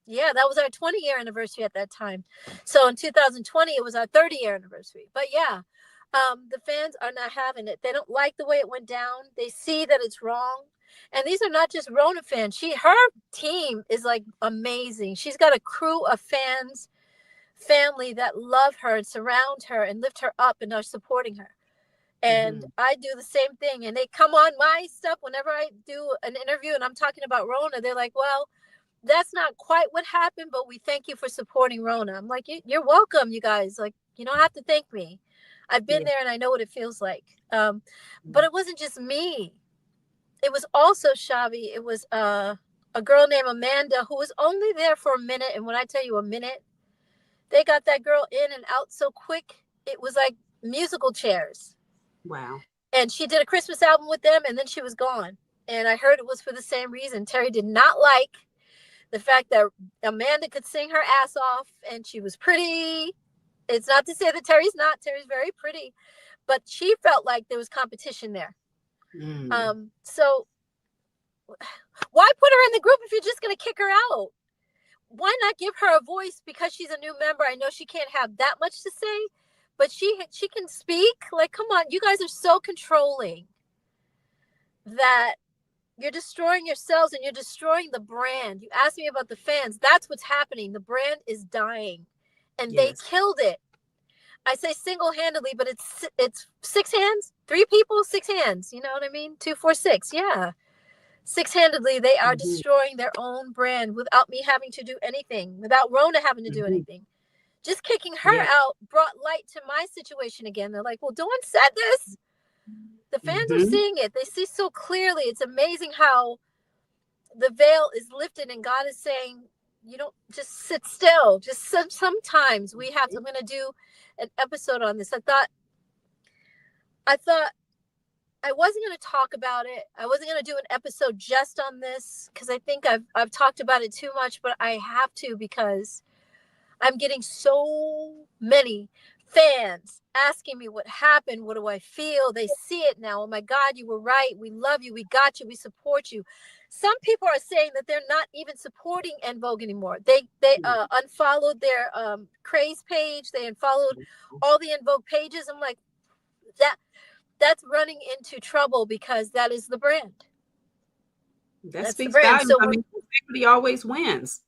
Yeah, that was our 20-year anniversary at that time. So in 2020, it was our 30-year anniversary. But yeah, the fans are not having it. They don't like the way it went down. They see that it's wrong. And these are not just Rona fans. Her team is like amazing. She's got a crew of fans, family that love her and surround her and lift her up and are supporting her. And I do the same thing. And they come on my stuff whenever I do an interview and I'm talking about Rona. They're like, well, that's not quite what happened, but we thank you for supporting Rona. I'm like, you're welcome, you guys. Like, you don't have to thank me. I've been there and I know what it feels like. But it wasn't just me. It was also Shavi. It was a girl named Amanda who was only there for a minute. And when I tell you a minute, they got that girl in and out so quick. It was like musical chairs. Wow. And she did a Christmas album with them and then she was gone. And I heard it was for the same reason. Terry did not like the fact that Amanda could sing her ass off and she was pretty. It's not to say that Terry's not. Terry's very pretty. But she felt like there was competition there. So why put her in the group if you're just going to kick her out? Why not give her a voice? Because she's a new member. I know she can't have that much to say, but she can speak. Like, come on, you guys are so controlling that you're destroying yourselves and you're destroying the brand. You asked me about the fans. That's what's happening. The brand is dying, and they killed it. I say single-handedly, but it's 6 hands, 3 people, 6 hands. You know what I mean? 2, 4, 6. Yeah. Six-handedly, they are destroying their own brand without me having to do anything, without Rona having to do anything. Just kicking her out brought light to my situation again. They're like, well, Dawn said this. The fans are seeing it. They see so clearly. It's amazing how the veil is lifted and God is saying, you don't just sit still. Just sometimes we have to. I'm going to do an episode on this. I thought I wasn't going to talk about it. I wasn't going to do an episode just on this because I think I've talked about it too much, but I have to because I'm getting so many fans asking me what happened. What do I feel? They see it now. Oh my God, you were right. We love you. We got you. We support you. some people are saying that they're not even supporting En Vogue anymore. They unfollowed their craze page. They unfollowed all the En Vogue pages. I'm like, that's running into trouble because that is the brand. That speaks volumes. So I mean, integrity always wins.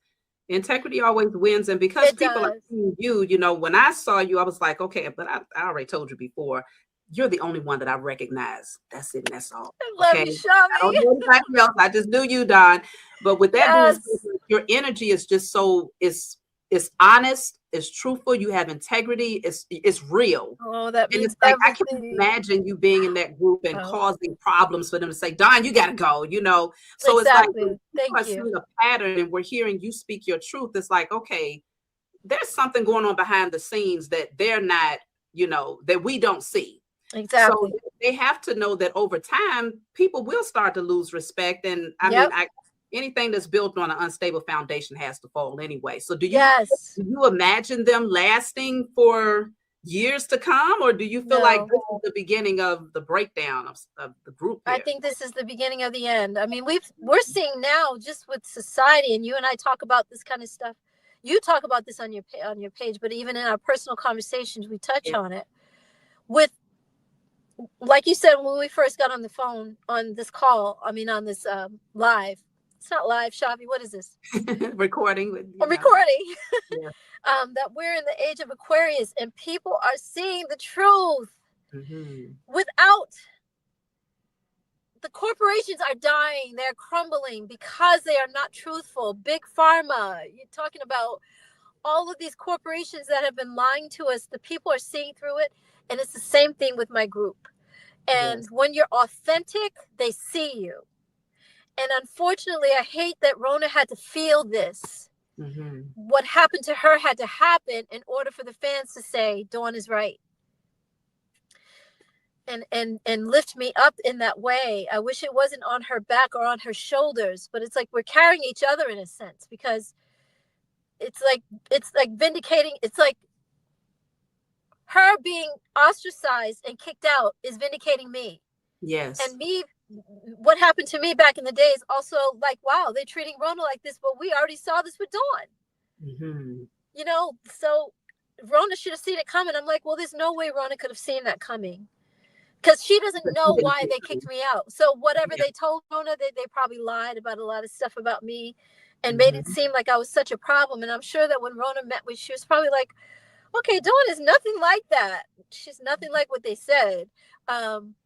Integrity always wins. And because people are seeing you, you know, when I saw you, I was like, okay, but I already told you before, you're the only one that I recognize. That's it. And that's all. I love you, Shami. I don't know anybody else. I just knew you, Dawn. But with that being said, your energy is just so, it's honest, it's truthful, you have integrity, it's real. Oh, that means it's like I can't imagine you being in that group and causing problems for them to say, Dawn, you gotta go, you know. So it's like we're seeing a pattern and we're hearing you speak your truth. It's like, okay, there's something going on behind the scenes that they're not, you know, that we don't see. Exactly. So they have to know that over time, people will start to lose respect. And I mean, anything that's built on an unstable foundation has to fall anyway. So do you imagine them lasting for years to come, or do you feel like this is the beginning of the breakdown of the group here? I think this is the beginning of the end. I mean, we're seeing now just with society, and you and I talk about this kind of stuff. You talk about this on your page, but even in our personal conversations, we touch on it. With, like you said, when we first got on the phone on this call, I mean, on this live. It's not live, Shavi. What is this? Recording. Recording. That we're in the age of Aquarius and people are seeing the truth without. The corporations are dying. They're crumbling because they are not truthful. Big Pharma. You're talking about all of these corporations that have been lying to us. The people are seeing through it. And it's the same thing with my group. And when you're authentic, they see you. And unfortunately, I hate that Rona had to feel this. What happened to her had to happen in order for the fans to say, Dawn is right. And lift me up in that way. I wish it wasn't on her back or on her shoulders, but it's like we're carrying each other in a sense, because it's like vindicating. It's like her being ostracized and kicked out is vindicating me. Yes. And me, what happened to me back in the day is also like, wow, they're treating Rona like this, but we already saw this with Dawn. You know, so Rona should have seen it coming. I'm like, well, there's no way Rona could have seen that coming, because she doesn't know why they kicked me out. So whatever they told Rona, they probably lied about a lot of stuff about me and made it seem like I was such a problem. And I'm sure that when Rona met me, she was probably like, okay, Dawn is nothing like that. She's nothing like what they said.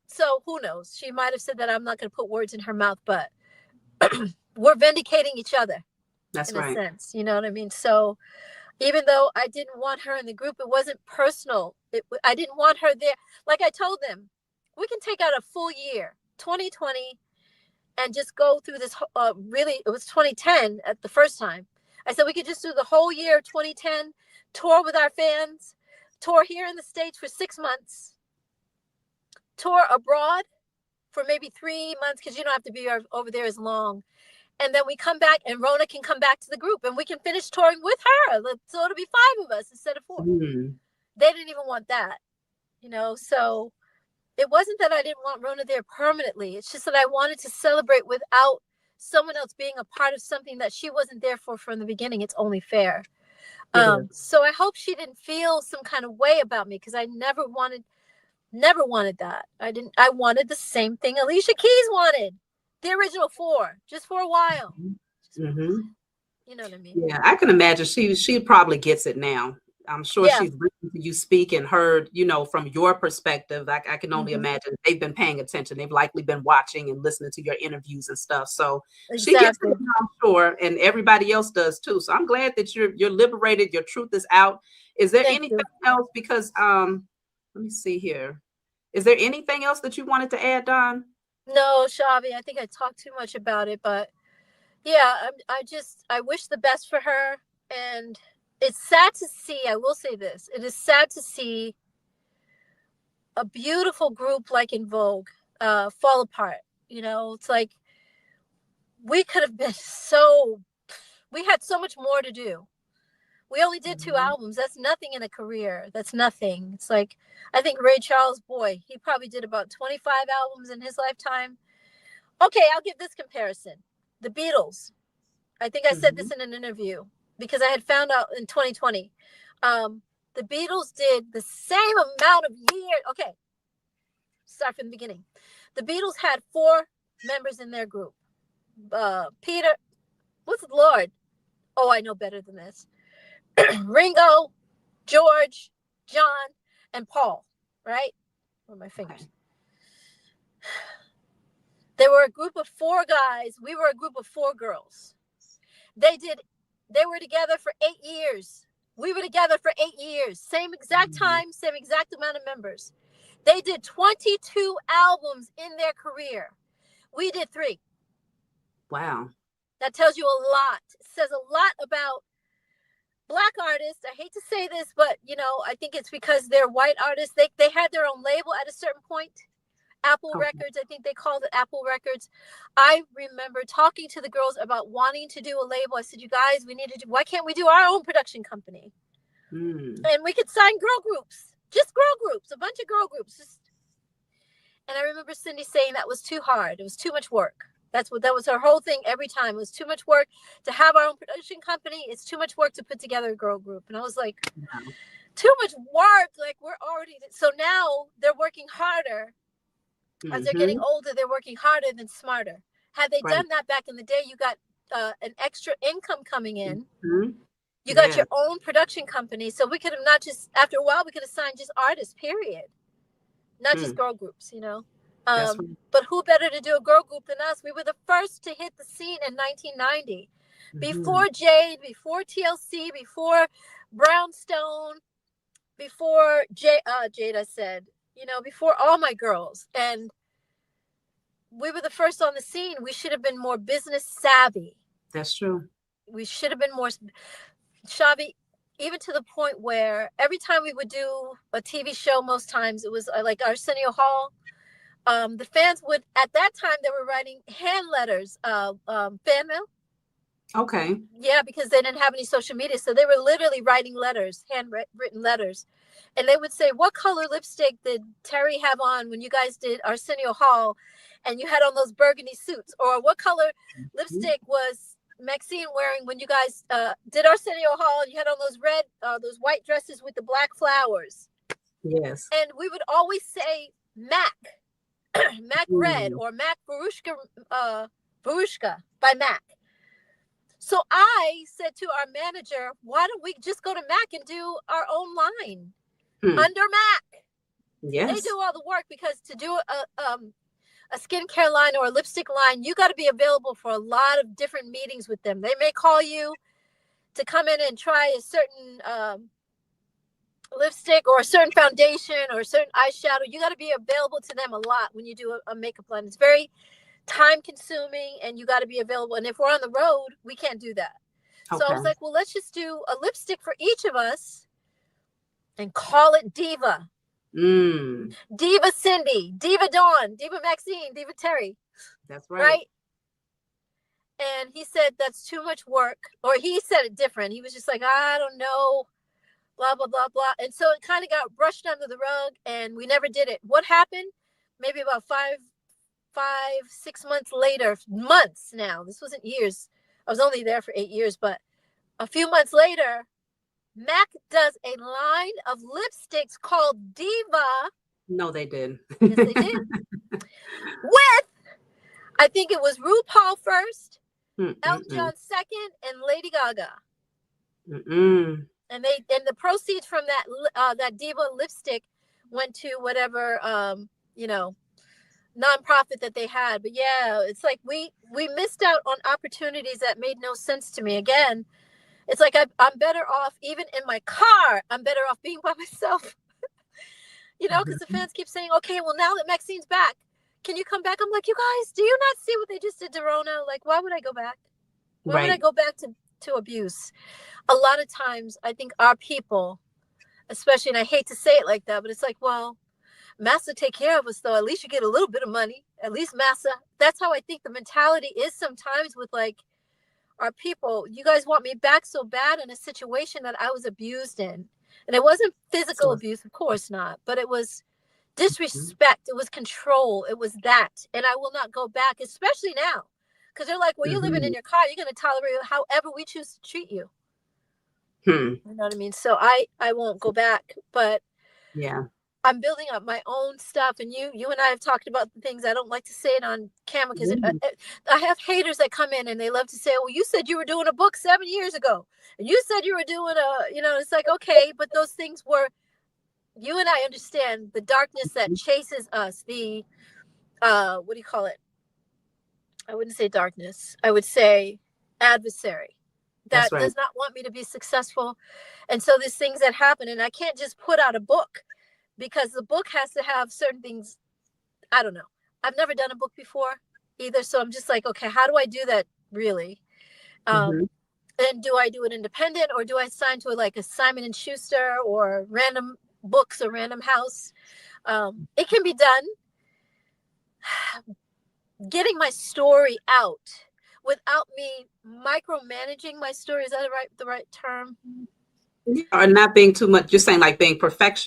So who knows? She might have said that. I'm not going to put words in her mouth, but we're vindicating each other. That's in a sense. You know what I mean? So even though I didn't want her in the group, it wasn't personal. I didn't want her there. Like I told them, we can take out a full year, 2020, and just go through this. Really, it was 2010 at the first time. I said we could just do the whole year, 2010, tour with our fans, tour here in the States for 6 months, tour abroad for maybe 3 months, because you don't have to be over there as long. And then we come back and Rona can come back to the group and we can finish touring with her. So it'll be 5 of us instead of 4. They didn't even want that, you know. So it wasn't that I didn't want Rona there permanently. It's just that I wanted to celebrate without someone else being a part of something that she wasn't there for from the beginning. It's only fair. So I hope she didn't feel some kind of way about me, because I never wanted that. I wanted the same thing Alicia Keys wanted. The original 4, just for a while. You know what I mean? Yeah, I can imagine she probably gets it now. I'm sure she's listened to you speak and heard, you know, from your perspective. I can only imagine they've been paying attention. They've likely been watching and listening to your interviews and stuff. So she gets it, I'm sure, and everybody else does too. So I'm glad that you're liberated. Your truth is out. Is there anything else? Because let me see here. Is there anything else that you wanted to add, Dawn? No, Shavi, I think I talked too much about it, but yeah, I wish the best for her. And it's sad to see, I will say this, it is sad to see a beautiful group like En Vogue fall apart. You know, it's like we could have been we had so much more to do. We only did 2 albums. That's nothing in a career. That's nothing. It's like, I think Ray Charles, boy, he probably did about 25 albums in his lifetime. Okay, I'll give this comparison. the Beatles. I think I said this in an interview because I had found out in 2020. The Beatles did the same amount of years. Okay, start from the beginning. The Beatles had 4 members in their group. Peter, what's the Lord? Oh, I know better than this. Ringo, George, John, and Paul, right? Where are my fingers? Okay. They were a group of 4 guys. We were a group of 4 girls. They were together for 8 years. We were together for 8 years. Same exact time, same exact amount of members. They did 22 albums in their career. We did 3. Wow. That tells you a lot. It says a lot about Black artists. I hate to say this, but, you know, I think it's because they're white artists. They had their own label at a certain point. Apple Records, I think they called it Apple Records. I remember talking to the girls about wanting to do a label. I said, you guys, why can't we do our own production company? And we could sign girl groups, just girl groups, a bunch of girl groups. And I remember Cindy saying that was too hard. It was too much work. That was her whole thing every time. It was too much work to have our own production company. It's too much work to put together a girl group. And I was like, too much work. Like, we're already, so now they're working harder. As they're getting older, they're working harder than smarter. Had they done that back in the day, you got an extra income coming in. You got your own production company. So we could have not just, after a while, we could have signed just artists, period. Not just girl groups, you know. But who better to do a girl group than us? We were the first to hit the scene in 1990. Before Jade, before TLC, before Brownstone, before Jade, I said, you know, before all my girls. And we were the first on the scene. We should have been more business savvy. That's true. We should have been more, Shavi, even to the point where every time we would do a TV show, most times it was like Arsenio Hall. The fans would, at that time, they were writing hand letters, fan mail. Okay. Yeah, because they didn't have any social media. So they were literally writing letters, handwritten letters. And they would say, what color lipstick did Terry have on when you guys did Arsenio Hall and you had on those burgundy suits? Or what color lipstick was Maxine wearing when you guys did Arsenio Hall and you had on those red, those white dresses with the black flowers? Yes. And we would always say MAC, MAC Red, or MAC Barushka by MAC. So I said to our manager, why don't we just go to MAC and do our own line under MAC? Yes. They do all the work, because to do a skincare line or a lipstick line, you got to be available for a lot of different meetings with them. They may call you to come in and try a certain lipstick or a certain foundation or a certain eyeshadow. You got to be available to them a lot when you do a makeup line. It's very time consuming and you got to be available. And if we're on the road, we can't do that. Okay. So I was like, well, let's just do a lipstick for each of us and call it Diva. Diva Cindy, Diva Dawn, Diva Maxine, Diva Terry. That's right. Right? And he said, that's too much work. Or he said it different. He was just like, I don't know, blah, blah, blah, blah. And so it kind of got brushed under the rug and we never did it. What happened? Maybe about 6 months later, months now. This wasn't years. I was only there for 8 years, but a few months later, MAC does a line of lipsticks called Diva. No, they did. Yes, they did. With, I think it was RuPaul first, Elton John second, and Lady Gaga. And the proceeds from that Diva lipstick went to whatever nonprofit that they had. But yeah, it's like we missed out on opportunities that made no sense to me. Again, it's like I'm better off, even in my car, I'm better off being by myself. Because the fans keep saying, okay, well, now that Maxine's back, can you come back? I'm like, you guys, do you not see what they just did to Rona? Like, why would I go back? Why would I go back to abuse? A lot of times, I think our people, especially, and I hate to say it like that, but it's like, well, Massa take care of us, though. At least you get a little bit of money. At least Massa. That's how I think the mentality is sometimes with, like, our people. You guys want me back so bad in a situation that I was abused in. And it wasn't physical abuse, of course not, but it was disrespect. It was control. It was that. And I will not go back, especially now. Because they're like, well, you're living in your car, you're going to tolerate however we choose to treat you. You know what I mean? So I won't go back, but yeah, I'm building up my own stuff. And you and I have talked about the things I don't like to say it on camera because I have haters that come in and they love to say, well, you said you were doing a book 7 years ago. And you said you were doing it's like, okay, but those things were, you and I understand the darkness that chases us, the, what do you call it? I wouldn't say darkness. I would say adversary that does not want me to be successful. And so there's things that happen, and I can't just put out a book because the book has to have certain things. I don't know. I've never done a book before either. So I'm just like, okay, how do I do that really? And do I do it independent, or do I sign to like a Simon and Schuster or Random Books or Random House? It can be done. Getting my story out without me micromanaging my story, is that the right term? Or not being too much, just saying like being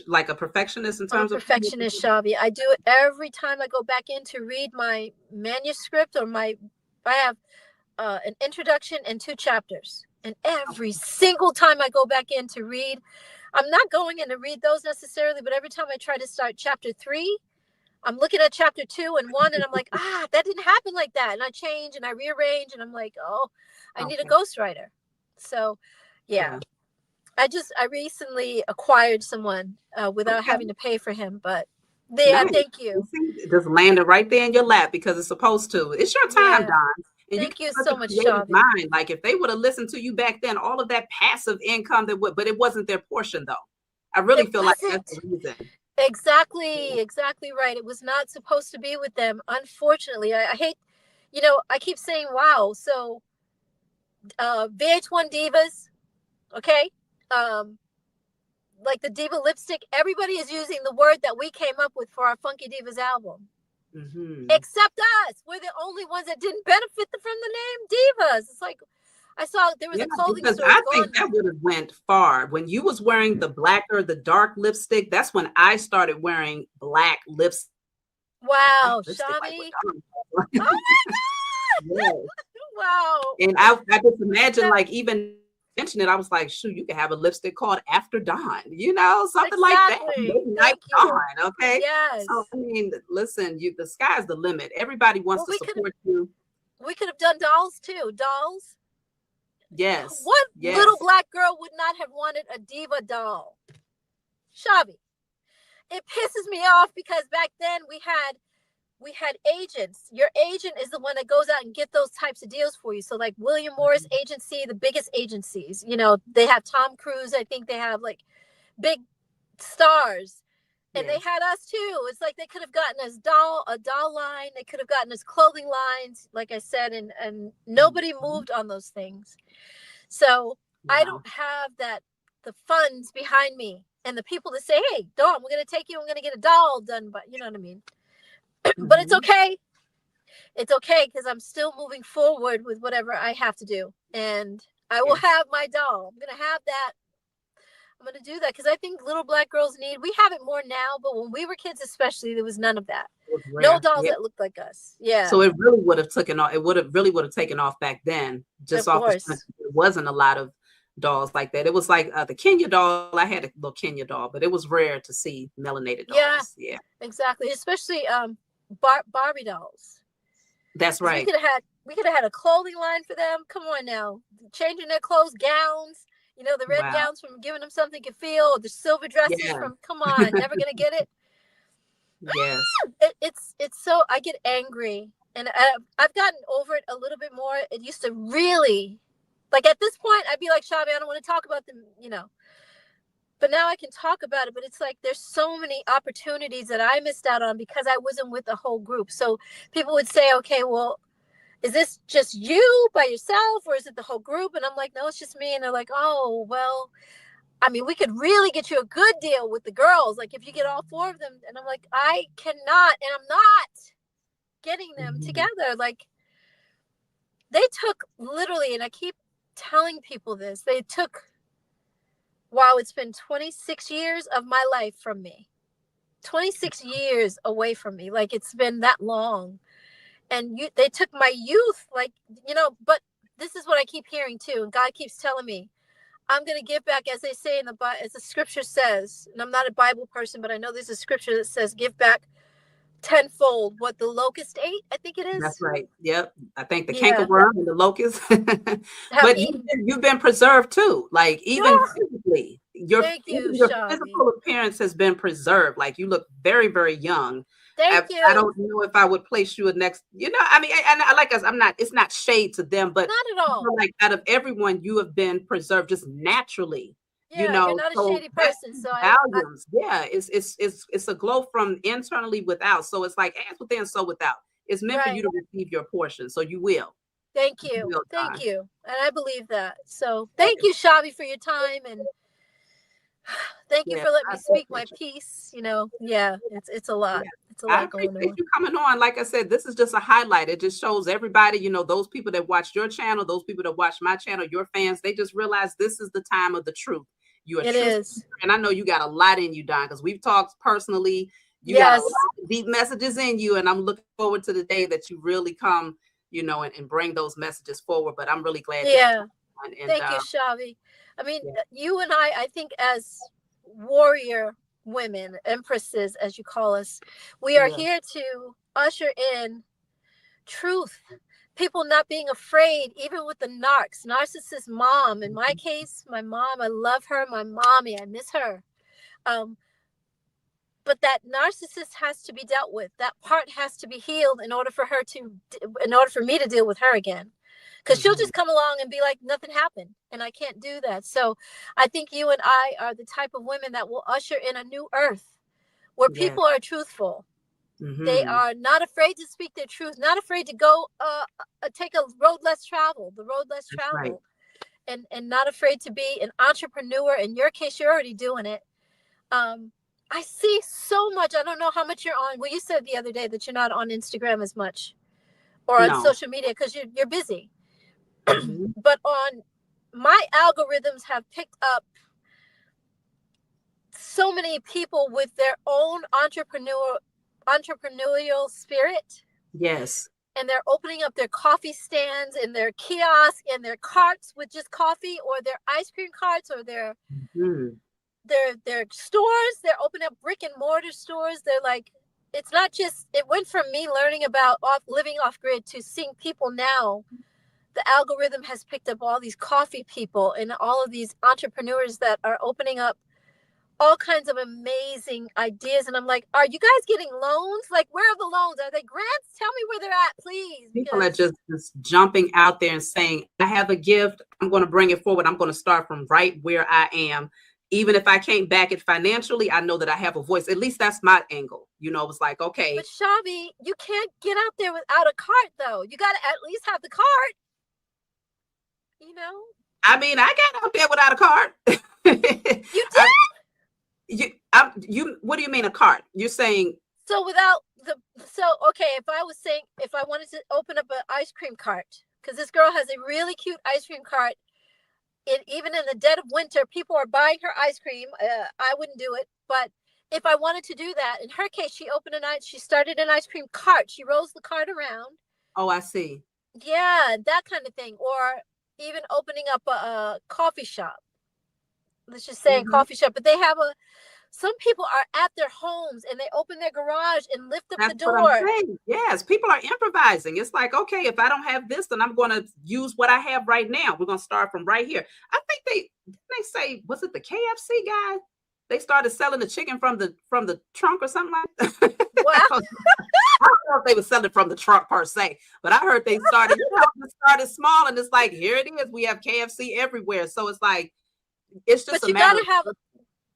like a perfectionist in terms of perfectionist, Shavi. I do it every time I go back in to read my manuscript or I have an introduction and 2 chapters, and every single time I go back in to read, I'm not going in to read those necessarily, but every time I try to start chapter 3, I'm looking at chapter 2 and 1, and I'm like, that didn't happen like that. And I change and I rearrange, and I'm like, I need a ghostwriter. So, yeah. I recently acquired someone without having to pay for him, but thank you. Just landed right there in your lap because it's supposed to. It's your time, Dawn. And thank you so much, Shavi. Mind. Like if they would have listened to you back then, all of that passive income but it wasn't their portion though. I really feel like that's the reason. Exactly right. It was not supposed to be with them. Unfortunately, I hate, I keep saying, wow. So, VH1 Divas, okay? Like the Diva lipstick, everybody is using the word that we came up with for our Funky Divas album. Except us. We're the only ones that didn't benefit from the name Divas. It's like, I saw there was a clothing store. I think that would have went far. When you was wearing the black or the dark lipstick, that's when I started wearing black lipstick. Wow, Shavi. Oh my God. Yes. Wow. And I just imagine like even mention it, I was like, shoot, you could have a lipstick called After Dawn, something like that. Midnight Dawn, okay? Yes. So I mean, listen, the sky's the limit. Everybody wants to support you. We could have done dolls too. Dolls. Yes. What little black girl would not have wanted a diva doll? Shavi. It pisses me off because back then we had agents. Your agent is the one that goes out and get those types of deals for you. So like William Morris Agency, the biggest agencies, they have Tom Cruise. I think they have like big stars. And they had us too. It's like they could have gotten us a doll line. They could have gotten us clothing lines, like I said, and nobody moved on those things. So I don't have the funds behind me and the people to say, hey, Dawn, we're going to take you. I'm going to get a doll done. But you know what I mean? But it's okay. It's okay because I'm still moving forward with whatever I have to do. And I will have my doll. I'm going to have that. I'm going to do that because I think little black girls we have it more now, but when we were kids especially, there was none of that. No dolls that looked like us. Yeah. So it really would have taken off. It would have taken off back then. Just off the strength. There wasn't a lot of dolls like that. It was like the Kenya doll. I had a little Kenya doll, but it was rare to see melanated dolls. Yeah. Exactly. Especially Barbie dolls. That's right. We could have had a clothing line for them. Come on now. Changing their clothes, gowns. The red gowns from Giving Them Something You Feel, or the silver dresses from come on, Never Gonna Get It. Yes. It's so, I get angry, and I've gotten over it a little bit more. It used to really, like at this point, I'd be like, Shavi, I don't want to talk about them, but now I can talk about it. But it's like there's so many opportunities that I missed out on because I wasn't with the whole group. So people would say, okay, well, is this just you by yourself or is it the whole group? And I'm like, no, it's just me. And they're like, oh, well, I mean, we could really get you a good deal with the girls. Like if you get all 4 of them. And I'm like, I cannot, and I'm not getting them together. Like they took literally, and I keep telling people this, they took, wow, it's been 26 years of my life from me. 26 years away from me. Like it's been that long. and they took my youth, like, but this is what I keep hearing too, and God keeps telling me, I'm going to give back, as they say in the Bible, as the scripture says, and I'm not a Bible person, but I know there's a scripture that says, give back tenfold what the locust ate, I think it That's is. right. Yep. I think the Yeah. cankerworm and the locust. Have But eaten. you've been preserved too. Like even Yeah. physically, Thank you, your Shavi. physical appearance has been preserved. Like you look very, very young. Thank I you. don't know if I would place you next, I mean, and I like us, I'm not, it's not shade to them, but Not at I all. feel like out of everyone, you have been preserved just naturally, Yeah, you're not a so shady that person, so I volumes. Yeah, it's a glow from internally without. So it's like as within, so without. It's meant for you right. to receive your portion. So you will. Thank You you. will, Thank Don. you. And I believe that. So thank Yes, you, Shavi, for your time, and thank you yes, for letting I me speak my appreciate you. piece. Yeah, it's a lot. Yeah. It's a I lot going appreciate on. you coming on. Like I said, this is just a highlight. It just shows everybody, those people that watch your channel, those people that watch my channel, your fans, they just realize this is the time of the truth. You're a It true is. speaker, and I know you got a lot in you, Don, because we've talked personally. You got a Yes. lot of deep messages in you, and I'm looking forward to the day that you really come, and bring those messages forward. But I'm really glad that you Yeah. came on, and Thank you, Shavi. I mean, yeah, you and I think as warrior women, empresses, as you call us, we are yeah, here to usher in truth. People not being afraid, even with the narcissist mom. In my case, my mom, I love her, my mommy, I miss her. Um, but that narcissist has to be dealt with. That part has to be healed in order for me to deal with her again. Because she'll mhm, just come along and be like, nothing happened. And I can't do that. So I think you and I are the type of women that will usher in a new earth where yeah, people are truthful. They mhm, are not afraid to speak their truth, not afraid to go take a road less traveled, the road less that's right. traveled, and not afraid to be an entrepreneur. In your case, you're already doing it. Um, I see so much. I don't know how much you're on. Well, you said the other day that you're not on Instagram as much or on No. social media because you're busy. Mhm. But on my algorithms have picked up so many people with their own entrepreneurial spirit, Yes. and they're opening up their coffee stands and their kiosks and their carts with just coffee, or their ice cream carts, or Mhm. their stores. They're opening up brick and mortar stores. They're like, it's not just, it went from me learning about living off grid to seeing people now. The algorithm has picked up all these coffee people and all of these entrepreneurs that are opening up all kinds of amazing ideas. And I'm like, are you guys getting loans? Like, where are the loans? Are they grants? Tell me where they're at, please. People are Because just jumping out there and saying, I have a gift. I'm going to bring it forward. I'm going to start from right where I am. Even if I can't back it financially, I know that I have a voice. At least that's my angle. It was like, but okay, Shavi, you can't get out there without a cart, though. You got to at least have the cart, you know? I mean, I got out there without a card. You did. What do you mean a cart? You're saying, So without the, so, okay, if I was saying, if I wanted to open up an ice cream cart, because this girl has a really cute ice cream cart, even in the dead of winter, people are buying her ice cream. I wouldn't do it, but if I wanted to do that, in her case, she started an ice cream cart. She rolls the cart around. oh, I see. Yeah, that kind of thing. Or even opening up a coffee shop. Let's just say a Mhm. coffee shop, but some people are at their homes and they open their garage and lift up the That's what I'm door. saying. Yes, people are improvising. It's like, okay, if I don't have this, then I'm going to use what I have right now. We're going to start from right here. I think they say, was it the KFC guy? They started selling the chicken from the trunk or something like that. Wow. I don't know if they were selling it from the trunk per se, but I heard they started small, and it's like, here it is. We have KFC everywhere. So it's like, it's just But a matter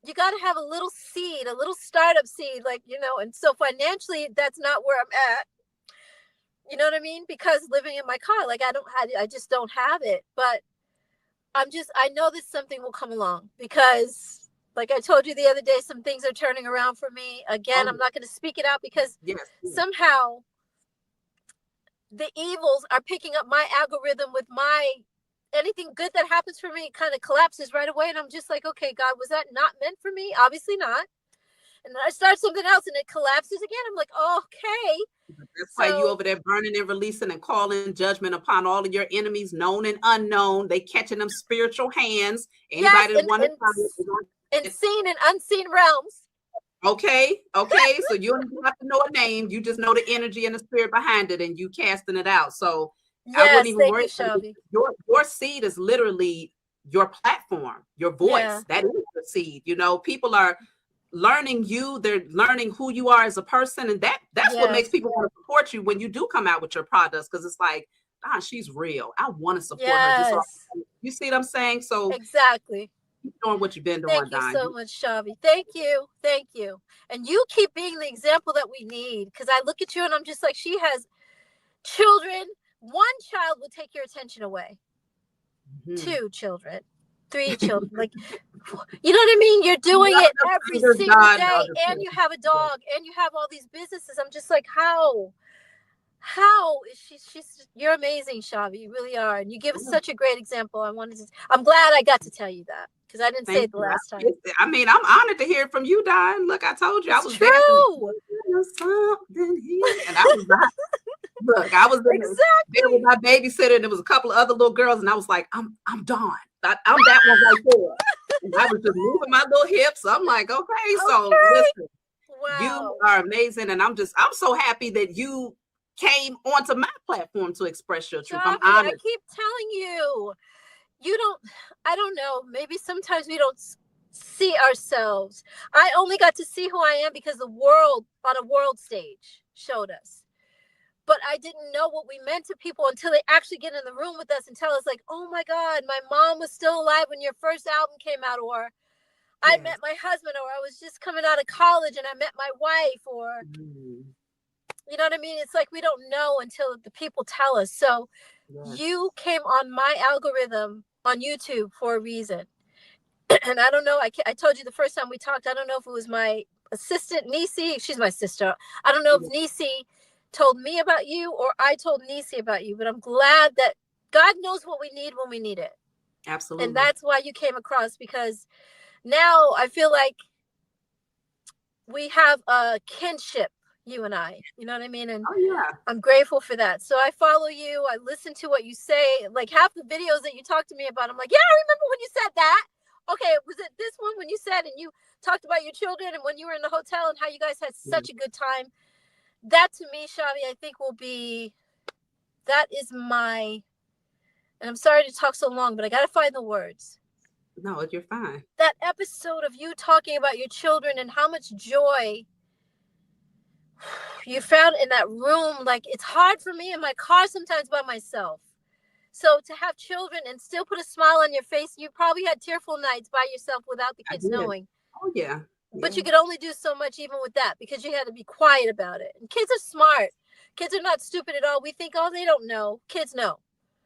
you got to have a little seed, a little startup seed, like, and so financially that's not where I'm at. You know what I mean? Because living in my car, like, I just don't have it. But I know that something will come along, because like I told you the other day, some things are turning around for me. Again, oh, I'm not going to speak it out because yes, yes. somehow the evils are picking up my algorithm with my anything good that happens for me kind of collapses right away. And I'm just like, okay, God, was that not meant for me? Obviously not. And then I start something else and it collapses again. I'm like, oh, okay. That's why you over there burning and releasing and calling judgment upon all of your enemies, known and unknown. They catching them spiritual hands. Anybody yes, that want to and seen and unseen realms. Okay. So you don't even have to know a name. You just know the energy and the spirit behind it, and you casting it out. So I Yes, wouldn't even thank worry. you, Shelby. Your seed is literally your platform, your voice. Yeah. That is the seed. You know, people are learning you. They're learning who you are as a person, and that's what makes Yes. people want to support you when you do come out with your products, because it's like, ah, she's real. I want to support her. Just Yes. you see what I'm saying? So Exactly. keep doing what you've been doing, Thank you Don. so much, Shelby. Thank you. Thank you. And you keep being the example that we need, because I look at you and I'm just like, she has children. One child will take your attention away. Mhm. 2 children, 3 children. Like, you know what I mean? You're doing it every single day, and you have a dog, and you have all these businesses. I'm just like, how is she's you're amazing, Shavi. You really are. And you give us such a great example. I'm glad I got to tell you that, because I didn't say it the last time. I mean, I'm honored to hear it from you, Don. Look, I told you, I was true. Something here. And I was not. Look, I was there with my babysitter, and there was a couple of other little girls, and I was like, I'm Dawn. I'm that one right there. And I was just moving my little hips. I'm like, okay. So listen, you are amazing, and I'm so happy that you came onto my platform to express your truth. I'm honored. I keep telling you, I don't know, maybe sometimes we don't see ourselves. I only got to see who I am because the world on a world stage showed us. But I didn't know what we meant to people until they actually get in the room with us and tell us, like, oh my God, my mom was still alive when your first album came out, or I met my husband, or I was just coming out of college and I met my wife, or you know what I mean? It's like we don't know until the people tell us. So you came on my algorithm on YouTube for a reason. And I don't know, I told you the first time we talked, I don't know if it was my assistant, Nisi, she's my sister. I don't know if Nisi told me about you or I told Nisi about you, but I'm glad that God knows what we need when we need it. Absolutely. And that's why you came across, because now I feel like we have a kinship, you and I, you know what I mean? And I'm grateful for that. So I follow you. I listen to what you say. Like half the videos that you talk to me about, I'm like, yeah, I remember when you said that. Okay, was it this one when you said, and you talked about your children and when you were in the hotel and how you guys had such a good time? That to me, Shavi, I think that is my, and I'm sorry to talk so long, but I got to find the words. No, you're fine. That episode of you talking about your children and how much joy you found in that room. Like, it's hard for me in my car sometimes by myself. So to have children and still put a smile on your face, you probably had tearful nights by yourself without the kids knowing. Oh, yeah. But you could only do so much even with that, because you had to be quiet about it. And kids are smart. Kids are not stupid at all. We think, oh, they don't know. Kids know.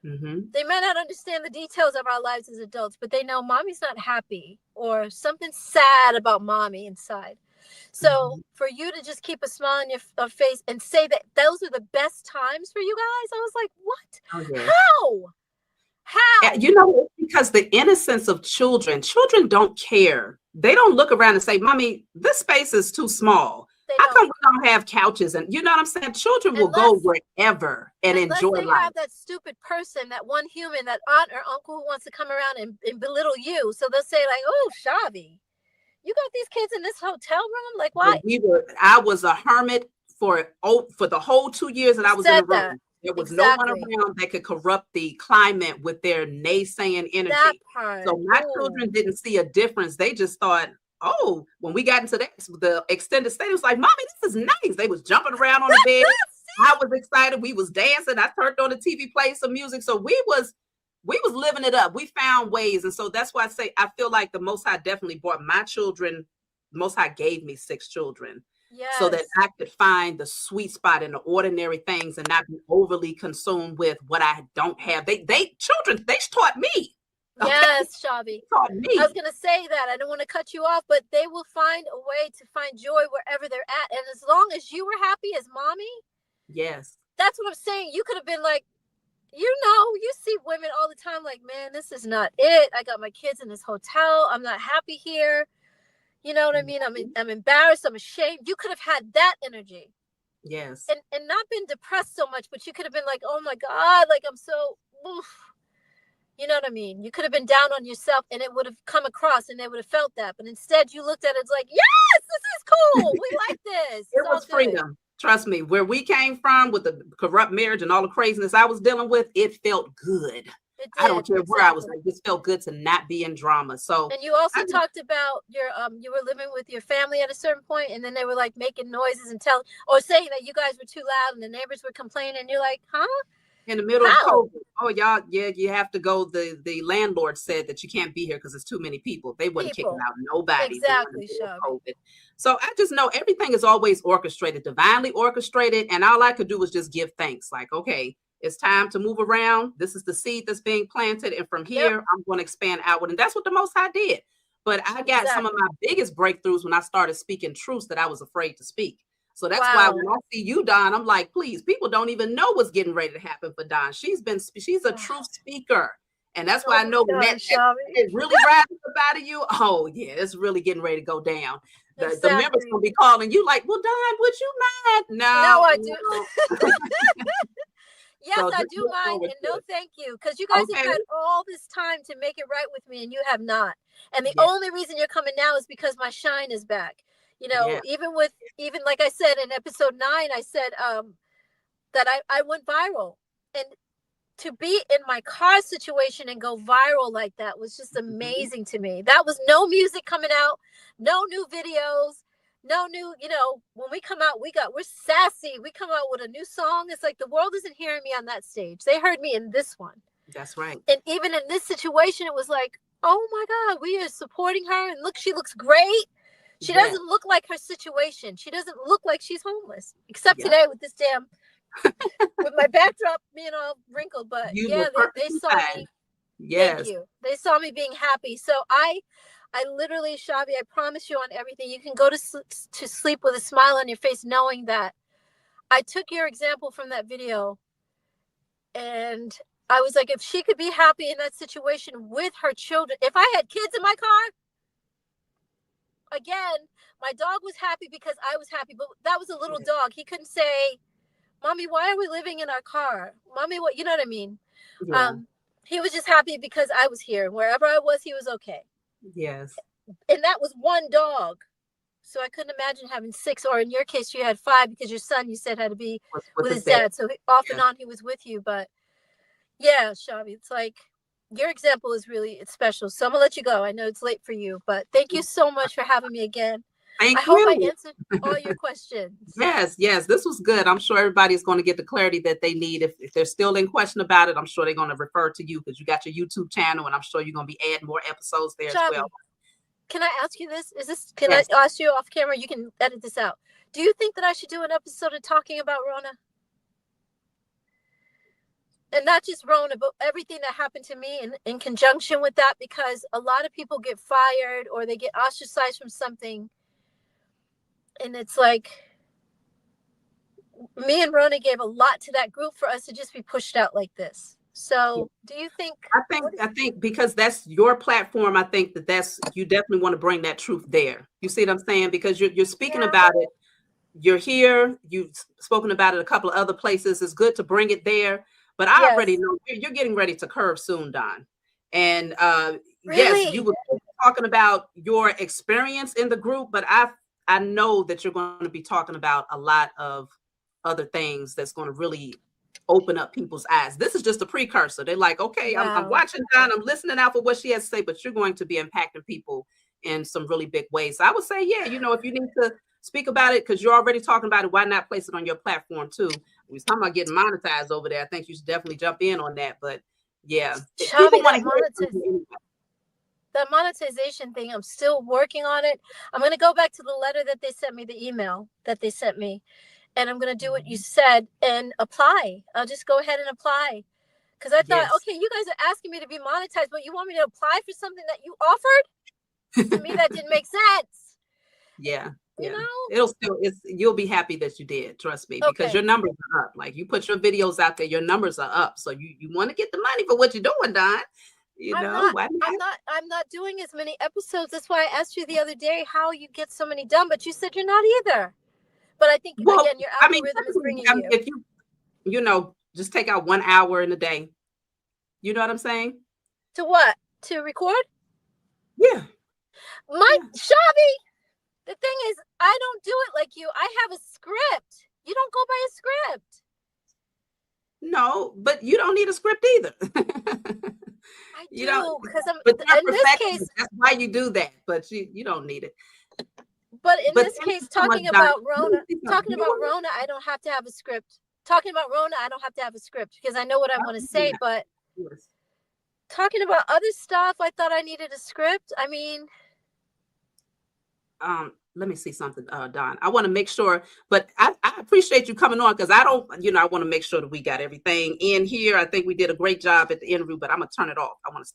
Mm-hmm. They might not understand the details of our lives as adults, but they know mommy's not happy or something sad about mommy inside. So for you to just keep a smile on your face and say that those are the best times for you guys, I was like, what? Oh, yeah. How? You know, because the innocence of children don't care. They don't look around and say, Mommy, this space is too small. How come we don't have couches? And you know what I'm saying? Children will go wherever and enjoy life. Unless they have that stupid person, that one human, that aunt or uncle who wants to come around and belittle you. So they'll say like, oh, Shavi, you got these kids in this hotel room? Like, why? I was a hermit for the whole 2 years that I was in the room. There was no one around that could corrupt the climate with their naysaying energy. That part. So my children didn't see a difference. They just thought, oh, when we got into the extended stay, it was like, Mommy, this is nice. They was jumping around on the bed. I was excited. We was dancing. I turned on the TV, played some music. So we was living it up. We found ways. And so that's why I say, I feel like the Most High definitely brought my children. The Most High gave me 6 children. Yes. So that I could find the sweet spot in the ordinary things and not be overly consumed with what I don't have. They taught me. Okay? Yes, Shavi. Taught me. I was going to say that. I don't want to cut you off, but they will find a way to find joy wherever they're at. And as long as you were happy as mommy. Yes. That's what I'm saying. You could have been like, you know, you see women all the time like, man, this is not it. I got my kids in this hotel. I'm not happy here. You know what I mean? I'm embarrassed. I'm ashamed. You could have had that energy. Yes. And not been depressed so much, but you could have been like, oh my God, like I'm so, oof. You know what I mean? You could have been down on yourself and it would have come across and they would have felt that. But instead you looked at it, it's like, yes, this is cool. We like this. It was freedom. Trust me, where we came from with the corrupt marriage and all the craziness I was dealing with, it felt good. I don't care where I was. It just felt good to not be in drama. So, and you also talked about your you were living with your family at a certain point, and then they were like making noises and saying that you guys were too loud and the neighbors were complaining. And you're like, huh? In the middle of COVID, oh y'all, yeah, you have to go. The landlord said that you can't be here because there's too many people. They wouldn't kick out nobody. Exactly, COVID. So I just know everything is always orchestrated, divinely orchestrated, and all I could do was just give thanks. Like, okay, it's time to move around. This is the seed that's being planted, and from here, I'm going to expand outward, and that's what the Most High did. But I got some of my biggest breakthroughs when I started speaking truths that I was afraid to speak. So that's why when I see you, Don, I'm like, please, people don't even know what's getting ready to happen for Don. She's a truth speaker. And that's why I know when that it really rises up out of you. Oh, yeah, it's really getting ready to go down. The members going to be calling you like, well, Don, would you mind? No, I do. Yes, so I do mind. And no, thank you. Because you guys have had all this time to make it right with me and you have not. And the only reason you're coming now is because my shine is back. You know, even like I said in episode 9, I said that I went viral, and to be in my car situation and go viral like that was just amazing to me. That was no music coming out, no new videos, no new, when we come out, we're sassy. We come out with a new song. It's like the world isn't hearing me on that stage. They heard me in this one. That's right. And even in this situation, it was like, oh my God, we are supporting her. And look, she looks great. She doesn't look like her situation. She doesn't look like she's homeless, except today with this damn, with my backdrop being all wrinkled. But they saw me. Yes. Thank you. They saw me being happy. So I literally, Shavi, I promise you on everything, you can go to sleep with a smile on your face, knowing that I took your example from that video. And I was like, if she could be happy in that situation with her children, if I had kids in my car, again, my dog was happy because I was happy, but that was a little dog. He couldn't say, Mommy, why are we living in our car? Mommy, what, you know what I mean? Yeah. He was just happy because I was here. Wherever I was, he was okay. Yes. And that was one dog. So I couldn't imagine having 6, or in your case, you had 5 because your son, you said, had to be with his dad. So off and on, he was with you. But yeah, Shavi, it's like, your example is it's special. So I'm gonna let you go. I know it's late for you, but thank you so much for having me again. I hope I answered all your questions. Yes. This was good. I'm sure everybody's going to get the clarity that they need. If they're still in question about it, I'm sure they're going to refer to you because you got your YouTube channel, and I'm sure you're going to be adding more episodes there as well. Can I ask you this? Can I ask you off camera? You can edit this out. Do you think that I should do an episode of talking about Rona? And not just Rona, but everything that happened to me in conjunction with that, because a lot of people get fired or they get ostracized from something. And it's like, me and Rona gave a lot to that group for us to just be pushed out like this. So do you think? I think because that's your platform, I think that's, you definitely want to bring that truth there. You see what I'm saying? Because you're speaking about it. You're here. You've spoken about it a couple of other places. It's good to bring it there. But I already know you're getting ready to curve soon, Don. And yes, you were talking about your experience in the group, but I know that you're going to be talking about a lot of other things that's going to really open up people's eyes. This is just a precursor. They're like, okay, I'm watching Don, I'm listening out for what she has to say, but you're going to be impacting people in some really big ways. So I would say, if you need to speak about it because you're already talking about it, why not place it on your platform too? We was talking about getting monetized over there. I think you should definitely jump in on that. But yeah, people want to hear that monetization thing. I'm still working on it. I'm going to go back to the letter that they sent me, the email that they sent me, and I'm going to do what you said and apply. I'll just go ahead and apply. Because I thought, okay, you guys are asking me to be monetized, but you want me to apply for something that you offered? To me, that didn't make sense. Yeah. You know? You'll be happy that you did, trust me, because your numbers are up. Like, you put your videos out there, your numbers are up. So you want to get the money for what you're doing, Don. You I'm know, not why not? I'm not doing as many episodes. That's why I asked you the other day how you get so many done, but you said you're not either. But I think Well, again, your I mean, algorithm is typically, bringing you. if you know, just take out 1 hour in a day. You know what I'm saying? To what? To record? Yeah, My yeah. Shavi, the thing is, I don't do it like you. I have a script. You don't go by a script. No, but you don't need a script either. I You don't, do because I'm but you're in this case. perfectionist. That's why you do that. But you don't need it. But in But this thank you case, so much, Don. talking You about want Rona, I don't have to have a script. Talking about Rona, I don't have to have a script because I know what I want to say. to- But Yes. talking about other stuff, I thought I needed a script. I mean, Let me see something, Don. I want to make sure, but I appreciate you coming on because I don't, I want to make sure that we got everything in here. I think we did a great job at the interview, but I'm gonna turn it off. I want to stop.